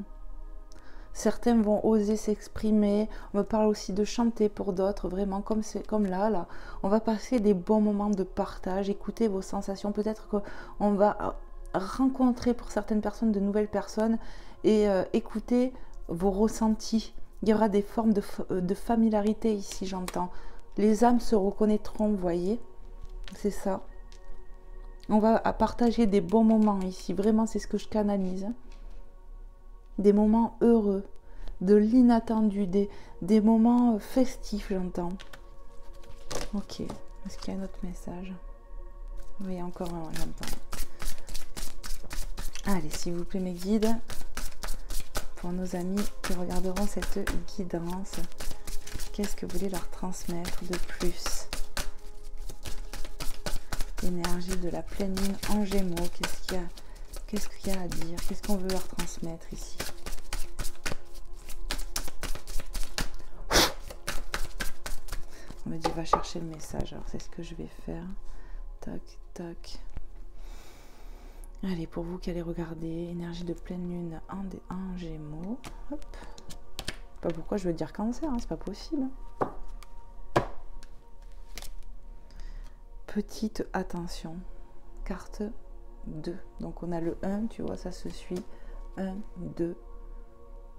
Certains vont oser s'exprimer. On me parle aussi de chanter pour d'autres, vraiment comme là. On va passer des bons moments de partage. Écoutez vos sensations. Peut-être qu'on va rencontrer pour certaines personnes de nouvelles personnes et écouter vos ressentis. Il y aura des formes de familiarité ici, j'entends. Les âmes se reconnaîtront, vous voyez. C'est ça. On va partager des bons moments ici. Vraiment, c'est ce que je canalise. Des moments heureux, de l'inattendu, des moments festifs, j'entends. Ok. Est-ce qu'il y a un autre message? Oui, encore un, j'entends. Allez, s'il vous plaît, mes guides. Pour nos amis qui regarderont cette guidance, qu'est-ce que vous voulez leur transmettre de plus? L'énergie de la pleine lune en Gémeaux, qu'est-ce qu'il y a à dire? Qu'est-ce qu'on veut leur transmettre ici? On me dit va chercher le message, alors c'est ce que je vais faire. Tac, tac. Allez, pour vous qui allez regarder, énergie de pleine lune en Gémeaux. Hop. Pas pourquoi je veux dire cancer, hein, c'est pas possible. Petite attention. Carte 2. Donc on a le 1, tu vois, ça se suit. 1, 2.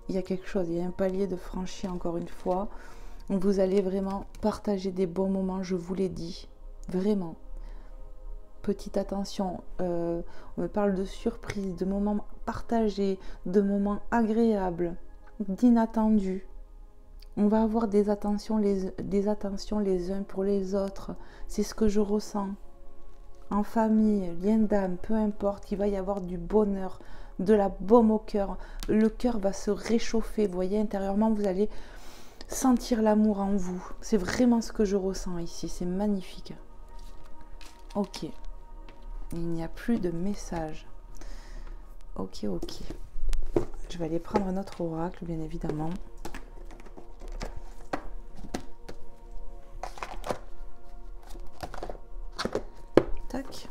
Il y a quelque chose, il y a un palier de franchi encore une fois. Vous allez vraiment partager des bons moments, je vous l'ai dit. Vraiment. Petite attention, on me parle de surprise, de moments partagés, de moments agréables, d'inattendus. On va avoir des attentions les uns pour les autres. C'est ce que je ressens. En famille, lien d'âme, peu importe, il va y avoir du bonheur, de la baume au cœur. Le cœur va se réchauffer, vous voyez, intérieurement, vous allez sentir l'amour en vous. C'est vraiment ce que je ressens ici, c'est magnifique. Ok. Il n'y a plus de message. Ok, ok. Je vais aller prendre un autre oracle, bien évidemment. Tac.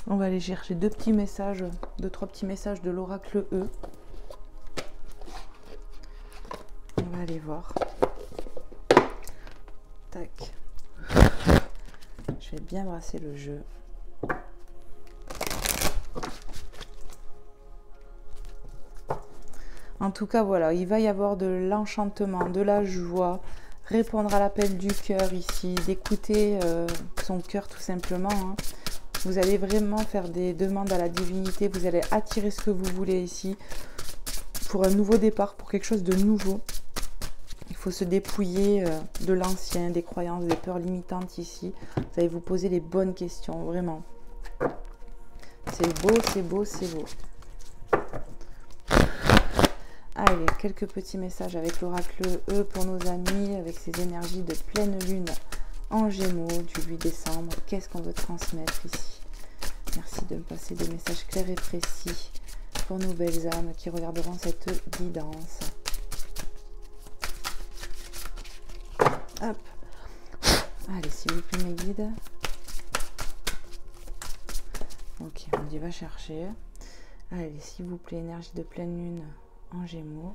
On va aller chercher deux, trois petits messages de l'oracle E. On va aller voir. Tac. Je vais bien brasser le jeu. En tout cas, voilà, il va y avoir de l'enchantement, de la joie, répondre à l'appel du cœur ici, d'écouter son cœur tout simplement. Hein. Vous allez vraiment faire des demandes à la divinité, vous allez attirer ce que vous voulez ici pour un nouveau départ, pour quelque chose de nouveau. Il faut se dépouiller de l'ancien, des croyances, des peurs limitantes ici. Vous allez vous poser les bonnes questions, vraiment. C'est beau, c'est beau, c'est beau. Allez, quelques petits messages avec l'oracle E pour nos amis, avec ces énergies de pleine lune en Gémeaux du 8 décembre. Qu'est-ce qu'on veut transmettre ici? Merci de me passer des messages clairs et précis pour nos belles âmes qui regarderont cette guidance. Hop. Allez, s'il vous plaît, mes guides. Ok, on dit va chercher. Allez, s'il vous plaît, énergie de pleine lune en Gémeaux.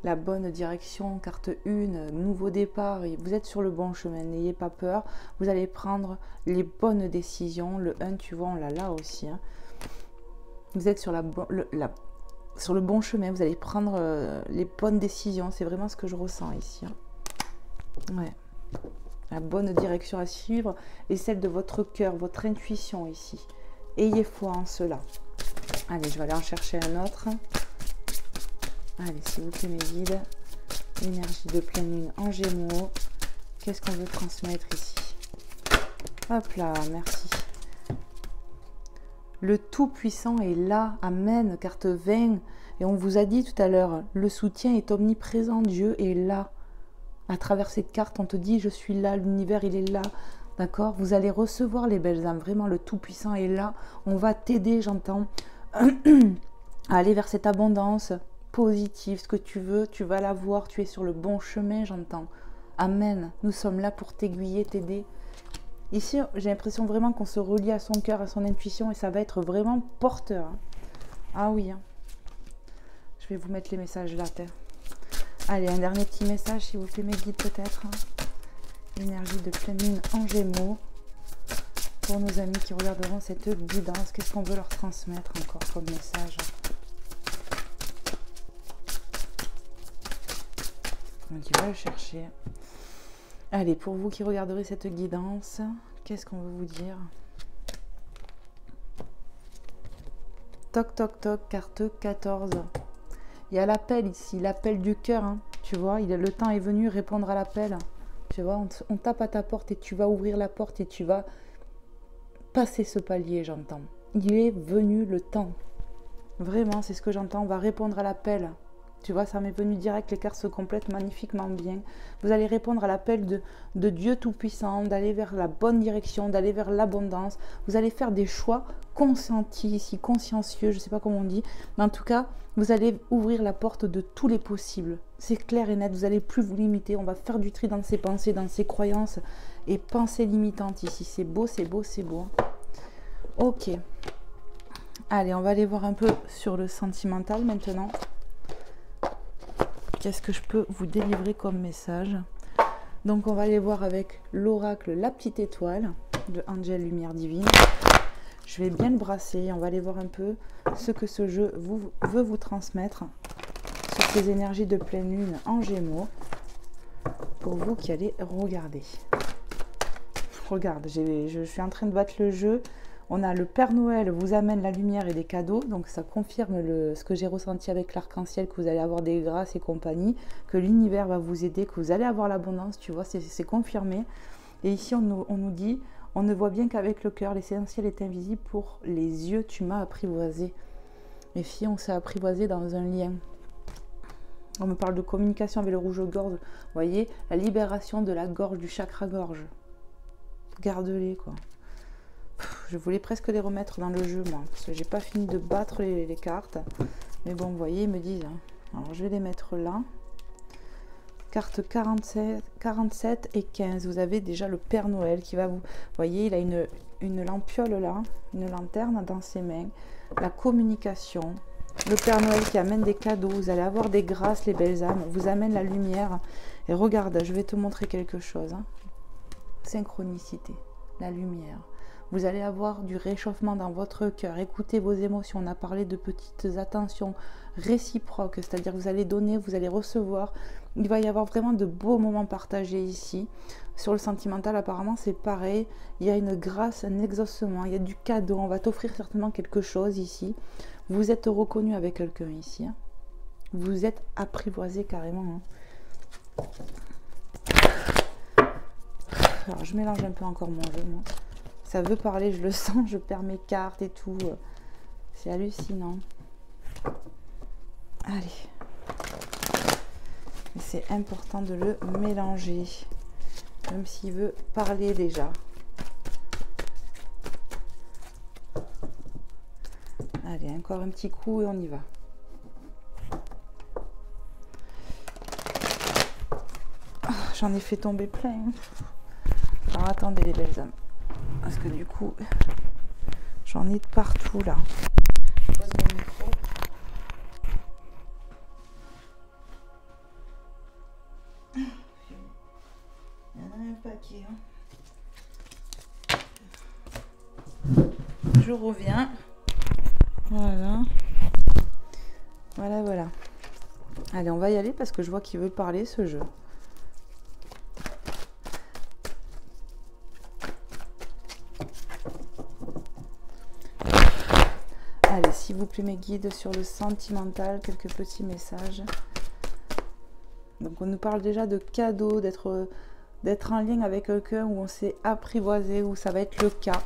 La bonne direction, carte 1, nouveau départ. Vous êtes sur le bon chemin, n'ayez pas peur. Vous allez prendre les bonnes décisions. Le 1, tu vois, on l'a là aussi. Hein. Vous êtes sur sur le bon chemin, vous allez prendre les bonnes décisions. C'est vraiment ce que je ressens ici. Hein. Ouais. La bonne direction à suivre est celle de votre cœur, votre intuition ici. Ayez foi en cela. Allez, je vais aller en chercher un autre. Allez, s'il vous plaît, mes guides. Énergie de pleine lune en Gémeaux. Qu'est-ce qu'on veut transmettre ici? Hop là, merci. Le Tout-Puissant est là. Amen. Carte 20. Et on vous a dit tout à l'heure, le soutien est omniprésent. Dieu est là. À travers cette carte, on te dit, je suis là, l'univers, il est là. D'accord? Vous allez recevoir les belles âmes. Vraiment, le Tout-Puissant est là. On va t'aider, j'entends, à aller vers cette abondance positive. Ce que tu veux, tu vas l'avoir. Tu es sur le bon chemin, j'entends. Amen. Nous sommes là pour t'aiguiller, t'aider. Ici, j'ai l'impression vraiment qu'on se relie à son cœur, à son intuition, et ça va être vraiment porteur. Ah oui. Je vais vous mettre les messages là. Allez, un dernier petit message, s'il vous plaît, mes guides, peut-être. Énergie de pleine lune en Gémeaux. Pour nos amis qui regarderont cette guidance, qu'est-ce qu'on veut leur transmettre encore comme message? Donc, il va le chercher. Allez, pour vous qui regarderez cette guidance, qu'est-ce qu'on veut vous dire? Toc, toc, toc, carte 14. Il y a l'appel ici, l'appel du cœur. Hein. Tu vois, le temps est venu répondre à l'appel. Tu vois, on tape à ta porte et tu vas ouvrir la porte et tu vas passer ce palier, j'entends. Il est venu le temps. Vraiment, c'est ce que j'entends. On va répondre à l'appel. Tu vois, ça m'est venu direct, les cartes se complètent magnifiquement bien. Vous allez répondre à l'appel de Dieu Tout-Puissant, d'aller vers la bonne direction, d'aller vers l'abondance. Vous allez faire des choix consentis ici, consciencieux, je ne sais pas comment on dit. Mais en tout cas, vous allez ouvrir la porte de tous les possibles. C'est clair et net, vous n'allez plus vous limiter. On va faire du tri dans ses pensées, dans ses croyances et pensées limitantes ici. C'est beau, c'est beau, c'est beau. Ok. Allez, on va aller voir un peu sur le sentimental maintenant. Qu'est-ce que je peux vous délivrer comme message? Donc, on va aller voir avec l'oracle La Petite Étoile de Angel Lumière Divine. Je vais bien le brasser. On va aller voir un peu ce que ce jeu veut vous transmettre sur ces énergies de pleine lune en Gémeaux. Pour vous qui allez regarder. Regarde, je suis en train de battre le jeu. On a le Père Noël vous amène la lumière et des cadeaux. Donc ça confirme ce que j'ai ressenti avec l'arc-en-ciel, que vous allez avoir des grâces et compagnie, que l'univers va vous aider, que vous allez avoir l'abondance, tu vois, c'est confirmé. Et ici, on nous dit, on ne voit bien qu'avec le cœur, l'essentiel est invisible pour les yeux, tu m'as apprivoisé. Les filles, on s'est apprivoisé dans un lien. On me parle de communication avec le rouge-gorge. Vous voyez, la libération de la gorge, du chakra-gorge. Garde-les, quoi. Je voulais presque les remettre dans le jeu, moi, parce que j'ai pas fini de battre les cartes. Mais bon, vous voyez, ils me disent. Hein. Alors, je vais les mettre là. Carte 47 et 15. Vous avez déjà le Père Noël qui va vous... Vous voyez, il a une lampiole là, une lanterne dans ses mains. La communication. Le Père Noël qui amène des cadeaux. Vous allez avoir des grâces, les belles âmes. Vous amène la lumière. Et regarde, je vais te montrer quelque chose. Hein. Synchronicité. La lumière. Vous allez avoir du réchauffement dans votre cœur. Écoutez vos émotions. On a parlé de petites attentions réciproques. C'est-à-dire que vous allez donner, vous allez recevoir. Il va y avoir vraiment de beaux moments partagés ici. Sur le sentimental, apparemment, c'est pareil. Il y a une grâce, un exaucement. Il y a du cadeau. On va t'offrir certainement quelque chose ici. Vous êtes reconnu avec quelqu'un ici. Hein. Vous êtes apprivoisé carrément. Hein. Alors, je mélange un peu encore mon jeu, moi. Ça veut parler, je le sens, je perds mes cartes et tout. C'est hallucinant. Allez. Mais c'est important de le mélanger. Même s'il veut parler déjà. Allez, encore un petit coup et on y va. J'en ai fait tomber plein. Alors attendez les belles âmes. Parce que du coup, j'en ai de partout là. Je pose mon micro. Il y en a un paquet. Hein. Je reviens. Voilà. Voilà, voilà. Allez, on va y aller parce que je vois qu'il veut parler ce jeu. Allez, s'il vous plaît, mes guides, sur le sentimental, quelques petits messages. Donc on nous parle déjà de cadeaux, d'être en lien avec quelqu'un où on s'est apprivoisé, où ça va être le cas.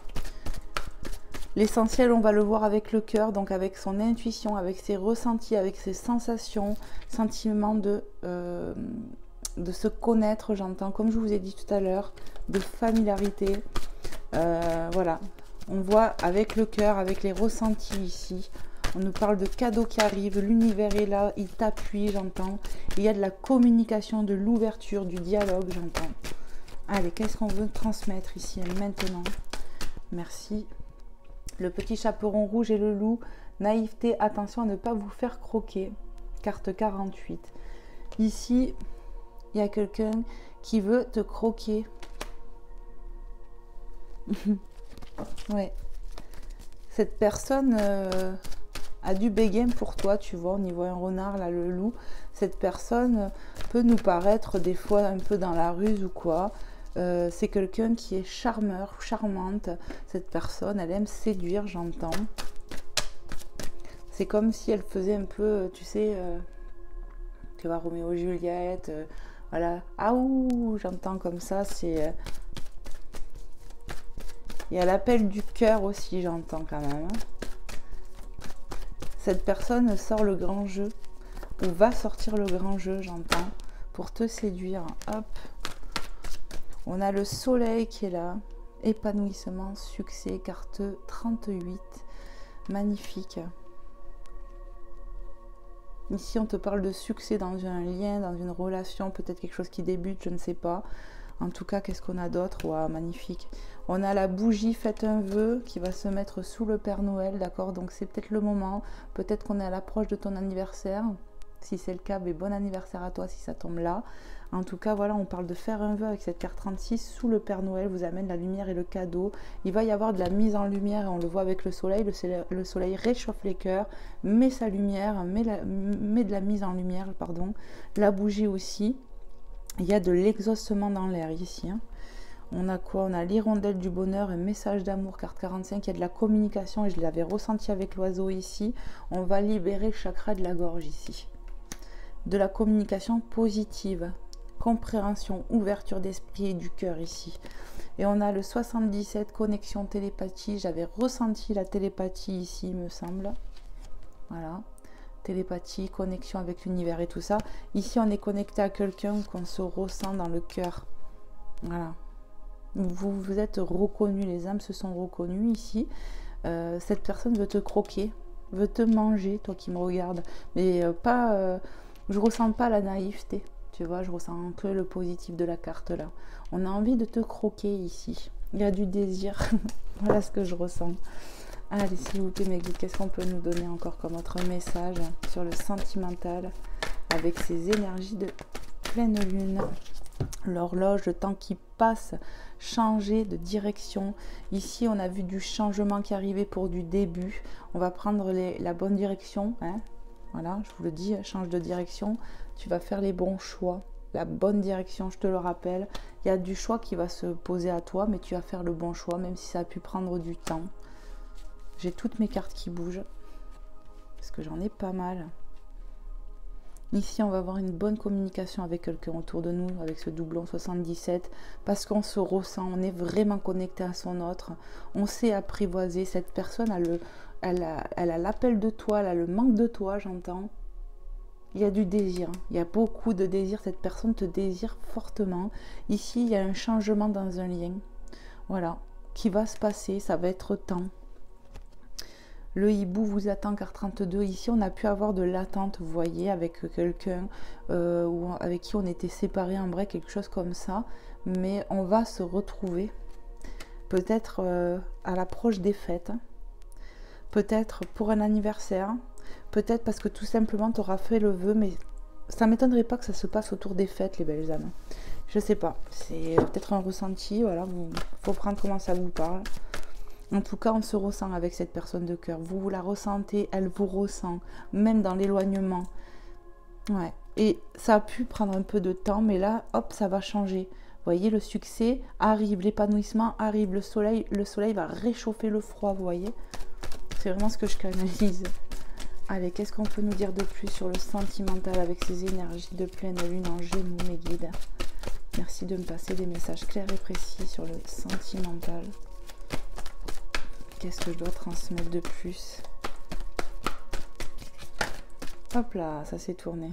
L'essentiel, on va le voir avec le cœur, donc avec son intuition, avec ses ressentis, avec ses sensations, sentiment de se connaître, j'entends, comme je vous ai dit tout à l'heure, de familiarité. Voilà, on voit avec le cœur, avec les ressentis ici. On nous parle de cadeaux qui arrivent, l'univers est là, il t'appuie, j'entends. Il y a de la communication, de l'ouverture, du dialogue, j'entends. Allez, qu'est-ce qu'on veut transmettre ici et maintenant? Merci. Le petit chaperon rouge et le loup. Naïveté, attention à ne pas vous faire croquer. Carte 48. Ici, il y a quelqu'un qui veut te croquer. Ouais. Cette personne a du béguin pour toi, tu vois, on y voit un renard, là, le loup. Cette personne peut nous paraître des fois un peu dans la ruse ou quoi. C'est quelqu'un qui est charmeur, charmante. Cette personne, elle aime séduire, j'entends. C'est comme si elle faisait un peu, tu sais, tu vois, Roméo et Juliette, voilà. Ah ouh, j'entends comme ça, c'est... Il y a l'appel du cœur aussi, j'entends quand même. Cette personne sort le grand jeu, ou va sortir le grand jeu, j'entends, pour te séduire. Hop. On a le soleil qui est là. Épanouissement, succès, carte 38. Magnifique. Ici, on te parle de succès dans un lien, dans une relation, peut-être quelque chose qui débute, je ne sais pas. En tout cas, qu'est-ce qu'on a d'autre? Waouh, magnifique. On a la bougie, faites un vœu, qui va se mettre sous le Père Noël, d'accord? Donc, c'est peut-être le moment. Peut-être qu'on est à l'approche de ton anniversaire. Si c'est le cas, mais bon anniversaire à toi si ça tombe là. En tout cas, voilà, on parle de faire un vœu avec cette carte 36. Sous le Père Noël vous amène la lumière et le cadeau. Il va y avoir de la mise en lumière, et on le voit avec le soleil. Le soleil réchauffe les cœurs, met sa lumière, met de la mise en lumière, pardon. La bougie aussi. Il y a de l'exaucement dans l'air ici. Hein. On a quoi? On a l'hirondelle du bonheur, un message d'amour, carte 45. Il y a de la communication, et je l'avais ressenti avec l'oiseau ici. On va libérer le chakra de la gorge ici. De la communication positive, compréhension, ouverture d'esprit et du cœur ici. Et on a le 77, connexion télépathie. J'avais ressenti la télépathie ici, il me semble. Voilà. Télépathie, connexion avec l'univers et tout ça. Ici, on est connecté à quelqu'un qu'on se ressent dans le cœur. Voilà. Vous êtes reconnus, les âmes se sont reconnues ici. Cette personne veut te croquer, veut te manger, toi qui me regardes. Mais pas... je ressens pas la naïveté, tu vois, je ressens que le positif de la carte là. On a envie de te croquer ici. Il y a du désir. Voilà ce que je ressens. Allez, s'il vous plaît, mes guides, qu'est-ce qu'on peut nous donner encore comme autre message sur le sentimental avec ces énergies de pleine lune? L'horloge, le temps qui passe, changer de direction. Ici, on a vu du changement qui arrivait pour du début. On va prendre la bonne direction, hein. Voilà, je vous le dis, change de direction, tu vas faire les bons choix, la bonne direction, je te le rappelle. Il y a du choix qui va se poser à toi, mais tu vas faire le bon choix, même si ça a pu prendre du temps. J'ai toutes mes cartes qui bougent, parce que j'en ai pas mal. Ici, on va avoir une bonne communication avec quelqu'un autour de nous, avec ce doublon 77, parce qu'on se ressent, on est vraiment connecté à son autre, on sait apprivoiser. Cette personne elle a l'appel de toi, elle a le manque de toi, j'entends. Il y a du désir, il y a beaucoup de désir, cette personne te désire fortement. Ici, il y a un changement dans un lien, voilà, qui va se passer, ça va être temps. Le hibou vous attend, carte 32. Ici, on a pu avoir de l'attente, vous voyez, avec quelqu'un ou avec qui on était séparés, en vrai, quelque chose comme ça. Mais on va se retrouver, peut-être à l'approche des fêtes, peut-être pour un anniversaire, peut-être parce que tout simplement, tu auras fait le vœu, mais ça ne m'étonnerait pas que ça se passe autour des fêtes, les belles âmes. Je sais pas, c'est peut-être un ressenti, voilà, faut prendre comment ça vous parle. En tout cas, on se ressent avec cette personne de cœur. Vous la ressentez, elle vous ressent, même dans l'éloignement. Ouais. Et ça a pu prendre un peu de temps, mais là, hop, ça va changer. Vous voyez, le succès arrive, l'épanouissement arrive, le soleil va réchauffer le froid, vous voyez. C'est vraiment ce que je canalise. Allez, qu'est-ce qu'on peut nous dire de plus sur le sentimental avec ces énergies de pleine lune en Gémeaux, mes guides? Merci de me passer des messages clairs et précis sur le sentimental. Qu'est-ce que je dois transmettre de plus? Hop là, ça s'est tourné.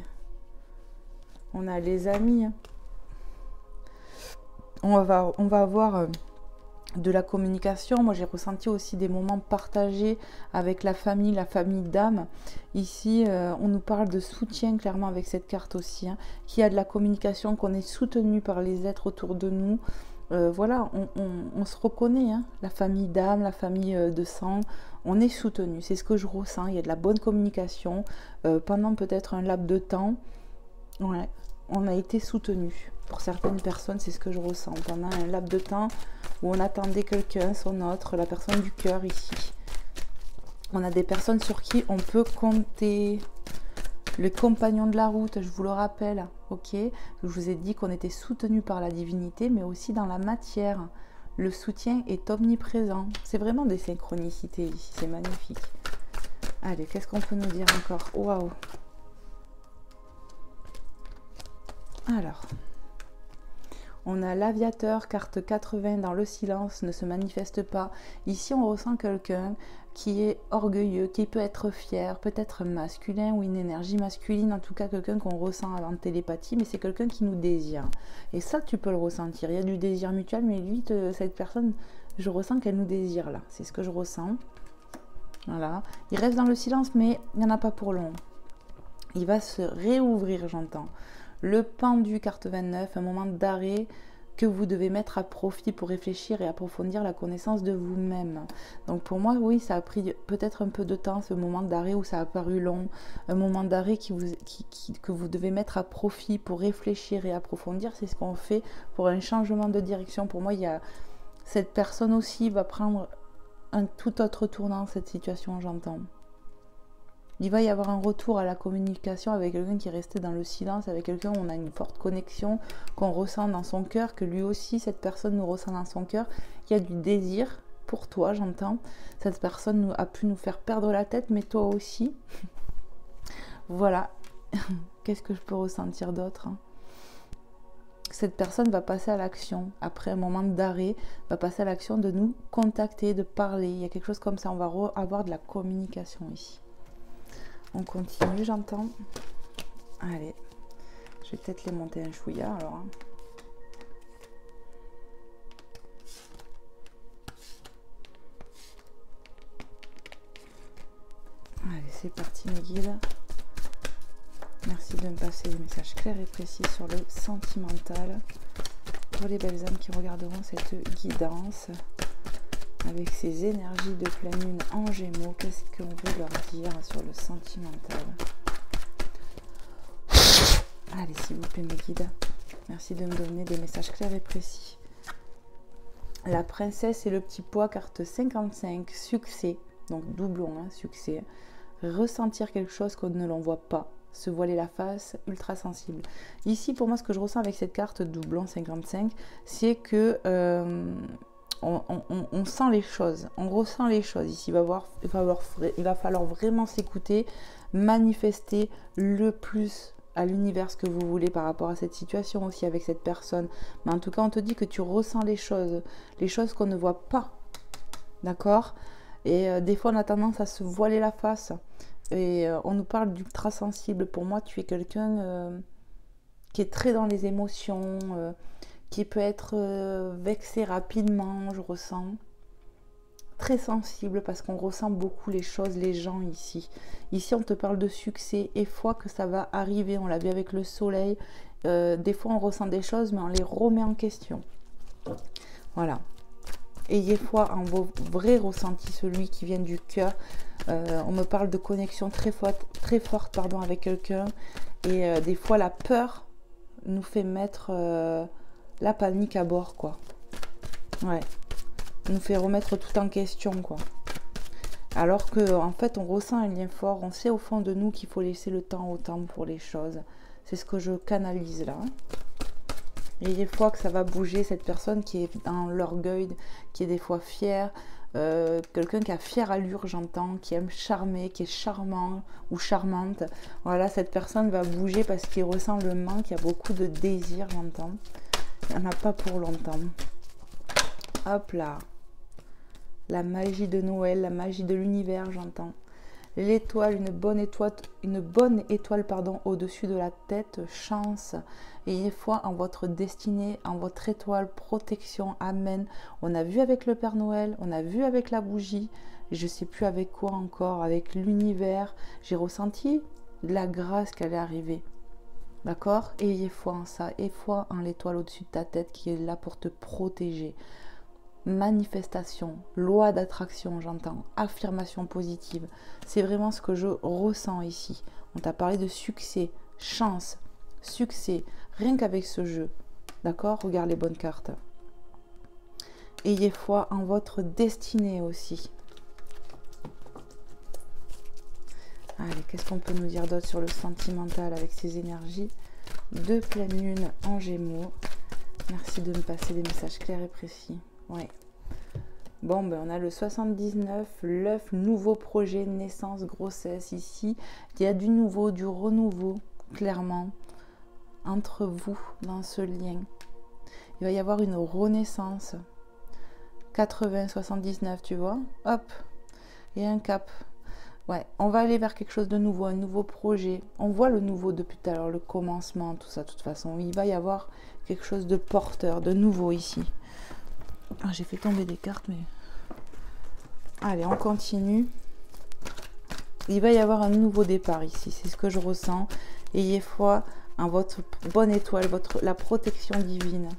On a les amis. On va avoir de la communication. Moi, j'ai ressenti aussi des moments partagés avec la famille d'âme. Ici, on nous parle de soutien, clairement, avec cette carte aussi. Hein, qu'il y a de la communication, qu'on est soutenu par les êtres autour de nous. Voilà, on se reconnaît, hein, la famille d'âme, la famille de sang, on est soutenu, c'est ce que je ressens, il y a de la bonne communication, pendant peut-être un laps de temps, ouais, on a été soutenu, pour certaines personnes c'est ce que je ressens, pendant un laps de temps où on attendait quelqu'un, son autre, la personne du cœur ici, on a des personnes sur qui on peut compter. Le compagnon de la route, je vous le rappelle, ok, je vous ai dit qu'on était soutenu par la divinité, mais aussi dans la matière. Le soutien est omniprésent. C'est vraiment des synchronicités ici, c'est magnifique. Allez, qu'est-ce qu'on peut nous dire encore? Waouh! Alors, on a l'aviateur, carte 80, dans le silence, ne se manifeste pas. Ici, on ressent quelqu'un qui est orgueilleux, qui peut être fier, peut-être masculin ou une énergie masculine, en tout cas quelqu'un qu'on ressent en télépathie, mais c'est quelqu'un qui nous désire. Et ça, tu peux le ressentir. Il y a du désir mutuel, mais lui, cette personne, je ressens qu'elle nous désire là. C'est ce que je ressens. Voilà. Il reste dans le silence, mais il n'y en a pas pour long. Il va se réouvrir, j'entends. Le pendu, carte 29, un moment d'arrêt que vous devez mettre à profit pour réfléchir et approfondir la connaissance de vous-même. Donc pour moi, oui, ça a pris peut-être un peu de temps, ce moment d'arrêt où ça a paru long, un moment d'arrêt que vous devez mettre à profit pour réfléchir et approfondir, c'est ce qu'on fait pour un changement de direction. Pour moi, cette personne aussi va prendre un tout autre tournant, cette situation, j'entends. Il va y avoir un retour à la communication avec quelqu'un qui est resté dans le silence, avec quelqu'un où on a une forte connexion, qu'on ressent dans son cœur, que lui aussi, cette personne nous ressent dans son cœur. Il y a du désir pour toi, j'entends. Cette personne a pu nous faire perdre la tête, mais toi aussi. Voilà. Qu'est-ce que je peux ressentir d'autre, hein? Cette personne va passer à l'action, après un moment d'arrêt, va passer à l'action de nous contacter, de parler. Il y a quelque chose comme ça, on va avoir de la communication ici. On continue, j'entends. Allez, je vais peut-être les monter un chouïa alors. Hein. Allez, c'est parti mes guides. Merci de me passer des messages clairs et précis sur le sentimental. Pour les belles âmes qui regarderont cette guidance. Avec ces énergies de pleine lune en Gémeaux, qu'est-ce qu'on veut leur dire sur le sentimental? Allez, s'il vous plaît, mes guides. Merci de me donner des messages clairs et précis. La princesse et le petit pois, carte 55, succès. Donc doublon, hein, succès. Ressentir quelque chose qu'on ne l'on voit pas. Se voiler la face, ultra sensible. Ici, pour moi, ce que je ressens avec cette carte doublon 55, c'est que... on sent les choses, on ressent les choses. Ici, il va falloir vraiment s'écouter, manifester le plus à l'univers ce que vous voulez par rapport à cette situation aussi avec cette personne. Mais en tout cas, on te dit que tu ressens les choses qu'on ne voit pas. D'accord? Et des fois, on a tendance à se voiler la face. Et on nous parle d'ultra sensible. Pour moi, tu es quelqu'un qui est très dans les émotions, qui peut être vexé rapidement, je ressens. Très sensible parce qu'on ressent beaucoup les choses, les gens ici. Ici, on te parle de succès et foi que ça va arriver. On l'a vu avec le soleil. Des fois, on ressent des choses, mais on les remet en question. Voilà. Ayez foi en vos vrais ressentis, celui qui vient du cœur. On me parle de connexion très forte avec quelqu'un. Et des fois, la peur nous fait mettre... la panique à bord, quoi. Ouais. Nous fait remettre tout en question, quoi. Alors que, en fait, on ressent un lien fort. On sait au fond de nous qu'il faut laisser le temps au temps pour les choses. C'est ce que je canalise là. Et des fois que ça va bouger, cette personne qui est dans l'orgueil, qui est des fois fière, quelqu'un qui a fière allure, j'entends, qui aime charmer, qui est charmant ou charmante. Voilà, cette personne va bouger parce qu'il ressent le manque, il y a beaucoup de désir, j'entends. Il n'y en a pas pour longtemps. Hop là. La magie de Noël, la magie de l'univers, j'entends. L'étoile, une bonne étoile, pardon, au-dessus de la tête, chance. Ayez foi en votre destinée, en votre étoile, protection, amen. On a vu avec le Père Noël, on a vu avec la bougie, je ne sais plus avec quoi encore, avec l'univers. J'ai ressenti de la grâce qu'elle est arrivée. D'accord? Ayez foi en ça, ayez foi en l'étoile au-dessus de ta tête qui est là pour te protéger. Manifestation, loi d'attraction, j'entends, affirmation positive. C'est vraiment ce que je ressens ici. On t'a parlé de succès, chance, succès, rien qu'avec ce jeu. D'accord? Regarde les bonnes cartes. Ayez foi en votre destinée aussi. Allez, qu'est-ce qu'on peut nous dire d'autre sur le sentimental avec ces énergies de pleine lune en Gémeaux? Merci de me passer des messages clairs et précis. Ouais. Bon, ben on a le 79, l'œuf, nouveau projet, naissance, grossesse ici. Il y a du nouveau, du renouveau, clairement, entre vous dans ce lien. Il va y avoir une renaissance. 80, 79, tu vois. Hop, il y a un cap. Ouais, on va aller vers quelque chose de nouveau, un nouveau projet. On voit le nouveau depuis tout à l'heure, le commencement, tout ça, de toute façon. Il va y avoir quelque chose de porteur, de nouveau ici. Ah, j'ai fait tomber des cartes, mais... Allez, on continue. Il va y avoir un nouveau départ ici, c'est ce que je ressens. Ayez foi en votre bonne étoile, la protection divine.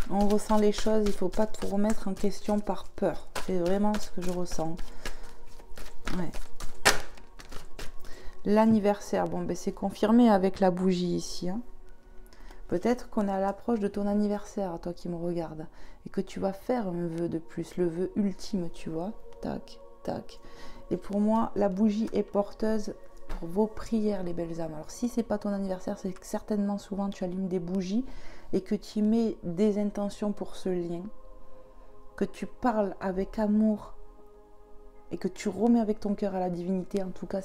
On ressent les choses, il ne faut pas tout remettre en question par peur. C'est vraiment ce que je ressens. Ouais. L'anniversaire, bon, ben c'est confirmé avec la bougie ici. Hein. Peut-être qu'on est à l'approche de ton anniversaire, toi qui me regardes, et que tu vas faire un vœu de plus, le vœu ultime, tu vois. Tac, tac. Et pour moi, la bougie est porteuse pour vos prières, les belles âmes. Alors, si c'est pas ton anniversaire, c'est que certainement souvent tu allumes des bougies et que tu mets des intentions pour ce lien, que tu parles avec amour et que tu remets avec ton cœur à la divinité. En tout cas,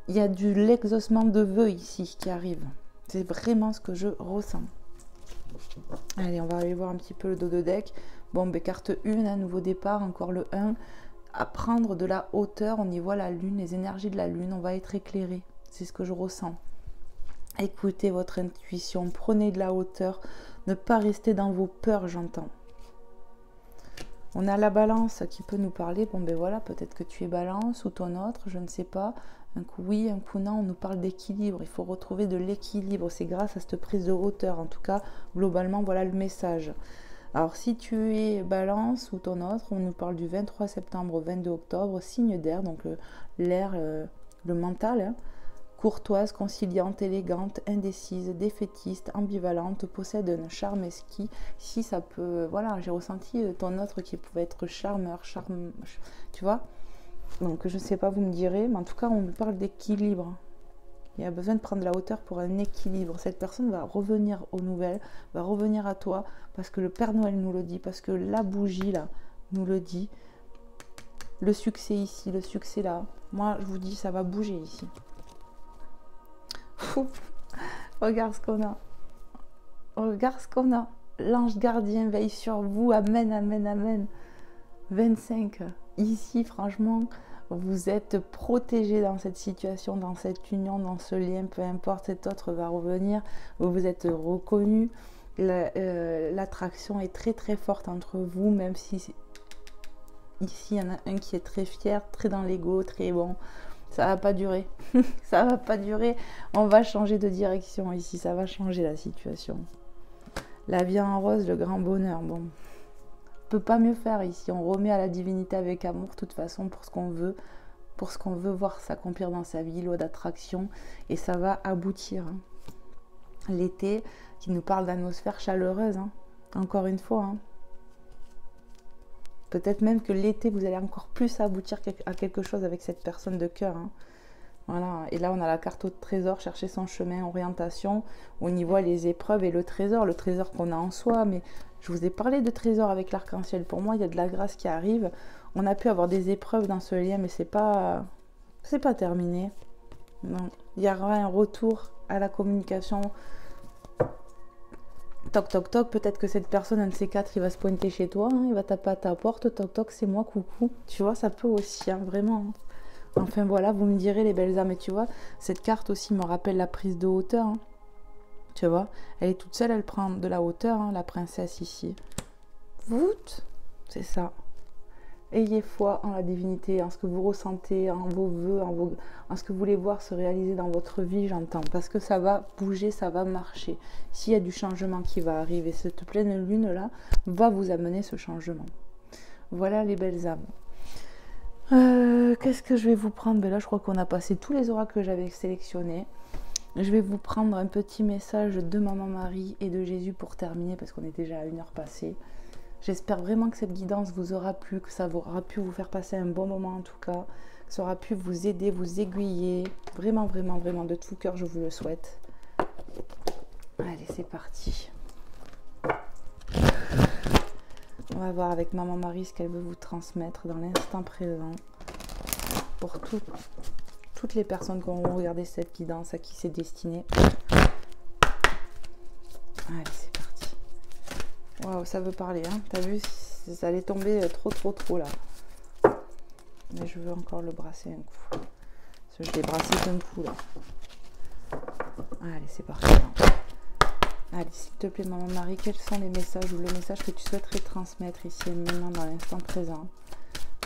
il y a l'exaucement de vœux ici qui arrive. C'est vraiment ce que je ressens. Allez, on va aller voir un petit peu le dos de deck. Bon, ben, carte 1, un nouveau départ, encore le 1. À prendre de la hauteur, on y voit la lune, les énergies de la lune, on va être éclairé. C'est ce que je ressens. Écoutez votre intuition, prenez de la hauteur, ne pas rester dans vos peurs, j'entends. On a la balance qui peut nous parler. Bon, ben voilà, peut-être que tu es balance ou ton autre, je ne sais pas. Un coup oui, un coup non, on nous parle d'équilibre. Il faut retrouver de l'équilibre. C'est grâce à cette prise de hauteur. En tout cas, globalement, voilà le message. Alors, si tu es balance ou ton autre, on nous parle du 23 septembre au 22 octobre, signe d'air, donc l'air, le mental, hein. Courtoise, conciliante, élégante, indécise, défaitiste, ambivalente, possède un charme exquis. Si ça peut, voilà, j'ai ressenti ton autre qui pouvait être charmeur, tu vois. Donc je ne sais pas, vous me direz, mais en tout cas on me parle d'équilibre. Il y a besoin de prendre la hauteur pour un équilibre. Cette personne va revenir aux nouvelles, va revenir à toi, parce que le Père Noël nous le dit, parce que la bougie là nous le dit. Le succès ici, le succès là. Moi je vous dis, ça va bouger ici. Regarde ce qu'on a. Regarde ce qu'on a. L'ange gardien veille sur vous. Amen, amen, amen. 25. Ici, franchement, vous êtes protégés dans cette situation, dans cette union, dans ce lien. Peu importe, cet autre va revenir. Vous êtes reconnus. L'attraction est très très forte entre vous, même si ici, il y en a un qui est très fier, très dans l'ego, très bon. Ça va pas durer. Ça va pas durer. On va changer de direction ici. Ça va changer la situation. La vie en rose, le grand bonheur. Bon, on peut pas mieux faire ici. On remet à la divinité avec amour, de toute façon, pour ce qu'on veut voir s'accomplir dans sa vie, loi d'attraction. Et ça va aboutir. Hein. L'été, qui nous parle d'atmosphère chaleureuse. Hein. Encore une fois. Hein. Peut-être même que l'été, vous allez encore plus aboutir à quelque chose avec cette personne de cœur. Hein. Voilà, et là on a la carte au trésor, chercher son chemin, orientation, on y voit les épreuves et le trésor qu'on a en soi, mais je vous ai parlé de trésor avec l'arc-en-ciel, pour moi il y a de la grâce qui arrive, on a pu avoir des épreuves dans ce lien, mais c'est pas terminé, non, il y aura un retour à la communication, toc toc toc, peut-être que cette personne, un de ces quatre, il va se pointer chez toi, hein, il va taper à ta porte, toc toc, c'est moi, coucou, tu vois, ça peut aussi, hein, vraiment, hein. Enfin voilà, vous me direz les belles âmes, et tu vois, cette carte aussi me rappelle la prise de hauteur, hein. Tu vois, elle est toute seule, elle prend de la hauteur, hein, la princesse ici. Voûte, c'est ça. Ayez foi en la divinité, en ce que vous ressentez, en vos voeux, en ce que vous voulez voir se réaliser dans votre vie, j'entends. Parce que ça va bouger, ça va marcher. S'il y a du changement qui va arriver, cette pleine lune-là va vous amener ce changement. Voilà les belles âmes. Qu'est-ce que je vais vous prendre? Ben là, je crois qu'on a passé tous les oracles que j'avais sélectionnés. Je vais vous prendre un petit message de Maman Marie et de Jésus pour terminer, parce qu'on est déjà à 1 heure passée. J'espère vraiment que cette guidance vous aura plu, que ça aura pu vous faire passer un bon moment en tout cas, que ça aura pu vous aider, vous aiguiller. Vraiment, vraiment, vraiment, de tout cœur, je vous le souhaite. Allez, c'est parti. On va voir avec Maman Marie ce qu'elle veut vous transmettre dans l'instant présent pour toutes les personnes qui auront regardé cette guidance, à qui c'est destiné. Allez, c'est parti. Waouh, ça veut parler, hein. T'as vu, ça allait tomber trop là. Mais je veux encore le brasser un coup. Parce que je l'ai brassé d'un coup là. Allez, c'est parti. Allez, s'il te plaît, Maman Marie, quels sont les messages ou le message que tu souhaiterais transmettre ici et maintenant dans l'instant présent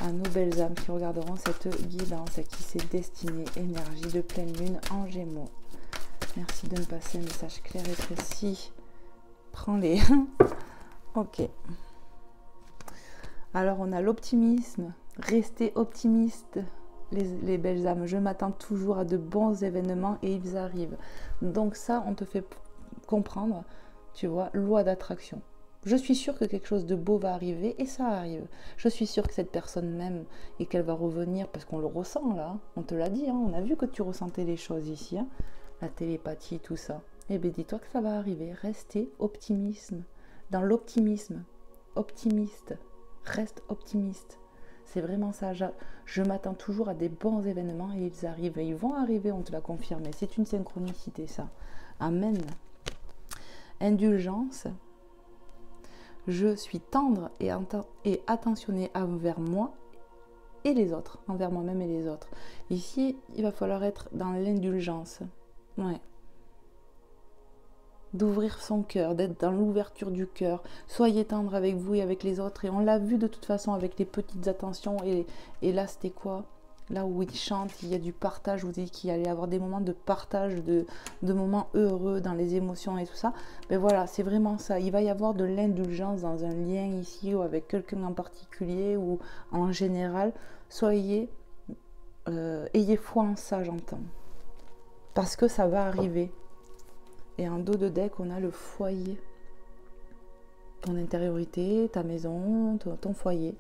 à nos belles âmes qui regarderont cette guidance, à qui c'est destiné, énergie de pleine lune en Gémeaux. Merci de me passer un message clair et précis. Prends-les. Ok. Alors, on a l'optimisme. Restez optimiste, les belles âmes. Je m'attends toujours à de bons événements et ils arrivent. Donc ça, on te fait comprendre, tu vois, loi d'attraction. Je suis sûre que quelque chose de beau va arriver et ça arrive. Je suis sûre que cette personne m'aime et qu'elle va revenir parce qu'on le ressent là. On te l'a dit, hein, on a vu que tu ressentais les choses ici, hein, la télépathie, tout ça. Eh bien, dis-toi que ça va arriver. Restez optimisme. Dans l'optimisme, optimiste. Reste optimiste. C'est vraiment ça. Je m'attends toujours à des bons événements et ils arrivent. Et ils vont arriver, on te l'a confirmé. C'est une synchronicité, ça. Amen. Indulgence. Je suis tendre et attentionnée envers moi et les autres, envers moi-même et les autres. Ici, il va falloir être dans l'indulgence. Ouais. D'ouvrir son cœur, d'être dans l'ouverture du cœur. Soyez tendre avec vous et avec les autres. Et on l'a vu de toute façon avec les petites attentions. Et là, c'était quoi? Là où il chante, il y a du partage. Je vous ai dit qu'il allait y avoir des moments de partage, de moments heureux dans les émotions et tout ça. Mais voilà, c'est vraiment ça. Il va y avoir de l'indulgence dans un lien ici ou avec quelqu'un en particulier ou en général. Soyez, ayez foi en ça, j'entends. Parce que ça va arriver. Et en dos de deck, on a le foyer. Ton intériorité, ta maison, ton foyer.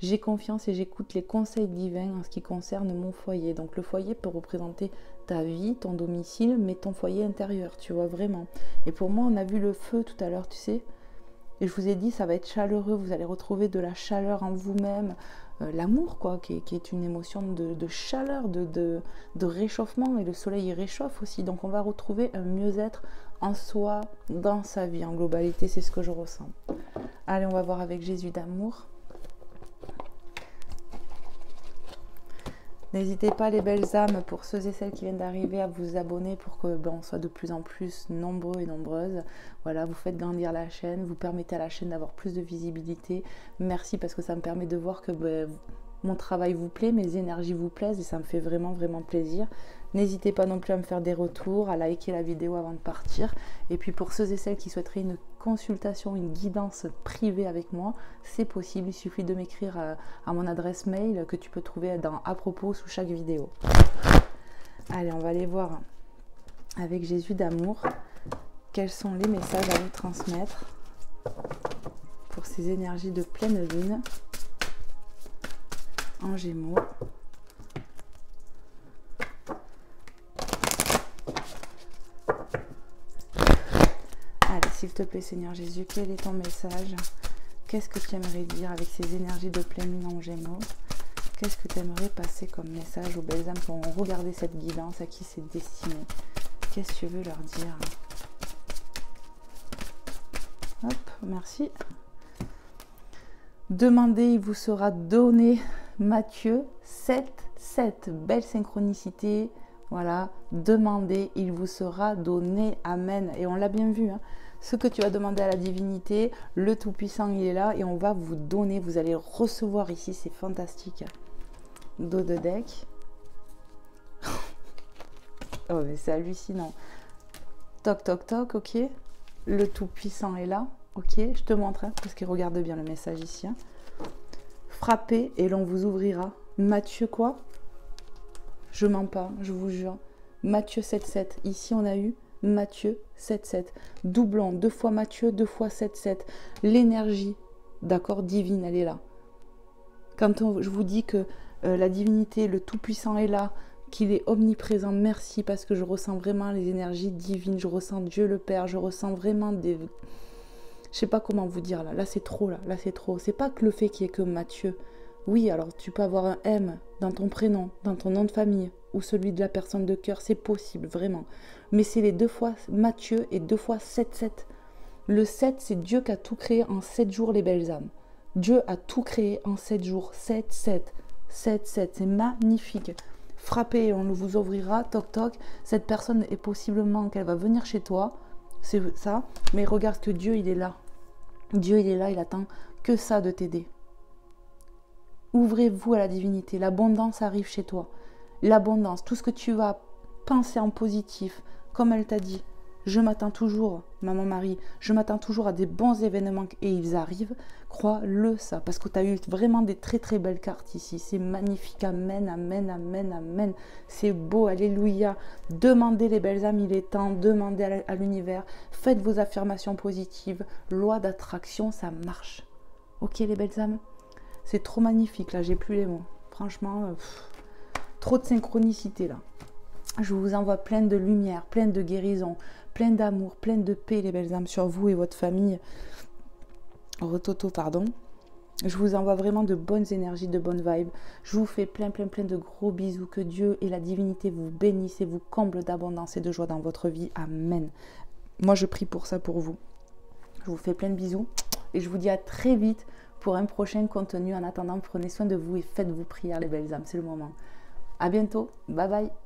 J'ai confiance et j'écoute les conseils divins en ce qui concerne mon foyer. Donc le foyer peut représenter ta vie, ton domicile, mais ton foyer intérieur, tu vois, vraiment. Et pour moi, on a vu le feu tout à l'heure, tu sais. Et je vous ai dit, ça va être chaleureux, vous allez retrouver de la chaleur en vous-même. L'amour, quoi, qui est une émotion de chaleur, de réchauffement. Et le soleil, il réchauffe aussi. Donc on va retrouver un mieux-être en soi, dans sa vie. En globalité, c'est ce que je ressens. Allez, on va voir avec Jésus d'amour. N'hésitez pas, les belles âmes, pour ceux et celles qui viennent d'arriver, à vous abonner pour que on soit de plus en plus nombreux et nombreuses. Voilà, vous faites grandir la chaîne, vous permettez à la chaîne d'avoir plus de visibilité. Merci parce que ça me permet de voir que mon travail vous plaît, mes énergies vous plaisent et ça me fait vraiment, vraiment plaisir. N'hésitez pas non plus à me faire des retours, à liker la vidéo avant de partir. Et puis pour ceux et celles qui souhaiteraient une consultation, une guidance privée avec moi, c'est possible. Il suffit de m'écrire à mon adresse mail que tu peux trouver à propos sous chaque vidéo. Allez, on va aller voir avec Jésus d'amour quels sont les messages à vous transmettre pour ces énergies de pleine lune en Gémeaux. s'il te plaît, Seigneur Jésus, quel est ton message? Qu'est-ce que tu aimerais dire avec ces énergies de pleine lune en Gémeaux? Qu'est-ce que tu aimerais passer comme message aux belles âmes qui ont regardé cette guidance, à qui c'est destiné? Qu'est-ce que tu veux leur dire? Hop, merci. Demandez, il vous sera donné. Matthieu 7, 7. Belle synchronicité. Voilà. Demandez, il vous sera donné. Amen. Et on l'a bien vu. Hein. Ce que tu as demandé à la divinité, le Tout-Puissant, il est là. Et on va vous donner. Vous allez recevoir ici. C'est fantastique. Dos de deck. Oh, mais c'est hallucinant. Toc, toc, toc. Ok. Le Tout-Puissant est là. Ok, je te montre, hein, parce qu'il regarde bien le message ici. Hein. Frappez et l'on vous ouvrira. Matthieu quoi? Je mens pas, je vous jure. Matthieu 7,7. Ici, on a eu Matthieu 7,7. Doublon, 2 fois Matthieu, 2 fois 7,7. L'énergie, d'accord, divine, elle est là. Quand je vous dis que la divinité, le Tout-Puissant est là, qu'il est omniprésent, merci, parce que je ressens vraiment les énergies divines. Je ressens Dieu le Père, je ressens vraiment des... Je sais pas comment vous dire là. Là c'est trop là c'est trop. C'est pas que le fait qu'il y ait que Matthieu. Oui, alors tu peux avoir un M dans ton prénom, dans ton nom de famille ou celui de la personne de cœur, c'est possible vraiment. Mais c'est les 2 fois Matthieu et 2 fois 7-7. Le 7, c'est Dieu qui a tout créé en 7 jours les belles âmes. Dieu a tout créé en 7 jours. 7-7. 7-7, c'est magnifique. Frappez, on vous ouvrira, toc toc. Cette personne est possiblement qu'elle va venir chez toi. C'est ça. Mais regarde que Dieu, il est là. Dieu, il est là, il attend que ça de t'aider. Ouvrez-vous à la divinité. L'abondance arrive chez toi. L'abondance, tout ce que tu vas penser en positif, comme elle t'a dit. Je m'attends toujours, maman Marie, je m'attends toujours à des bons événements et ils arrivent. Crois-le ça, parce que tu as eu vraiment des très très belles cartes ici. C'est magnifique, amen, amen, amen, amen. C'est beau, alléluia. Demandez les belles âmes, il est temps. Demandez à l'univers. Faites vos affirmations positives. Loi d'attraction, ça marche. Ok les belles âmes? C'est trop magnifique là, j'ai plus les mots. Franchement, trop de synchronicité là. Je vous envoie plein de lumière, plein de guérison, plein d'amour, plein de paix, les belles âmes, sur vous et votre famille. Rototo, pardon. Je vous envoie vraiment de bonnes énergies, de bonnes vibes. Je vous fais plein de gros bisous. Que Dieu et la divinité vous bénissent et vous comblent d'abondance et de joie dans votre vie. Amen. Moi, je prie pour ça pour vous. Je vous fais plein de bisous et je vous dis à très vite pour un prochain contenu. En attendant, prenez soin de vous et faites vos prières, les belles âmes. C'est le moment. À bientôt. Bye bye.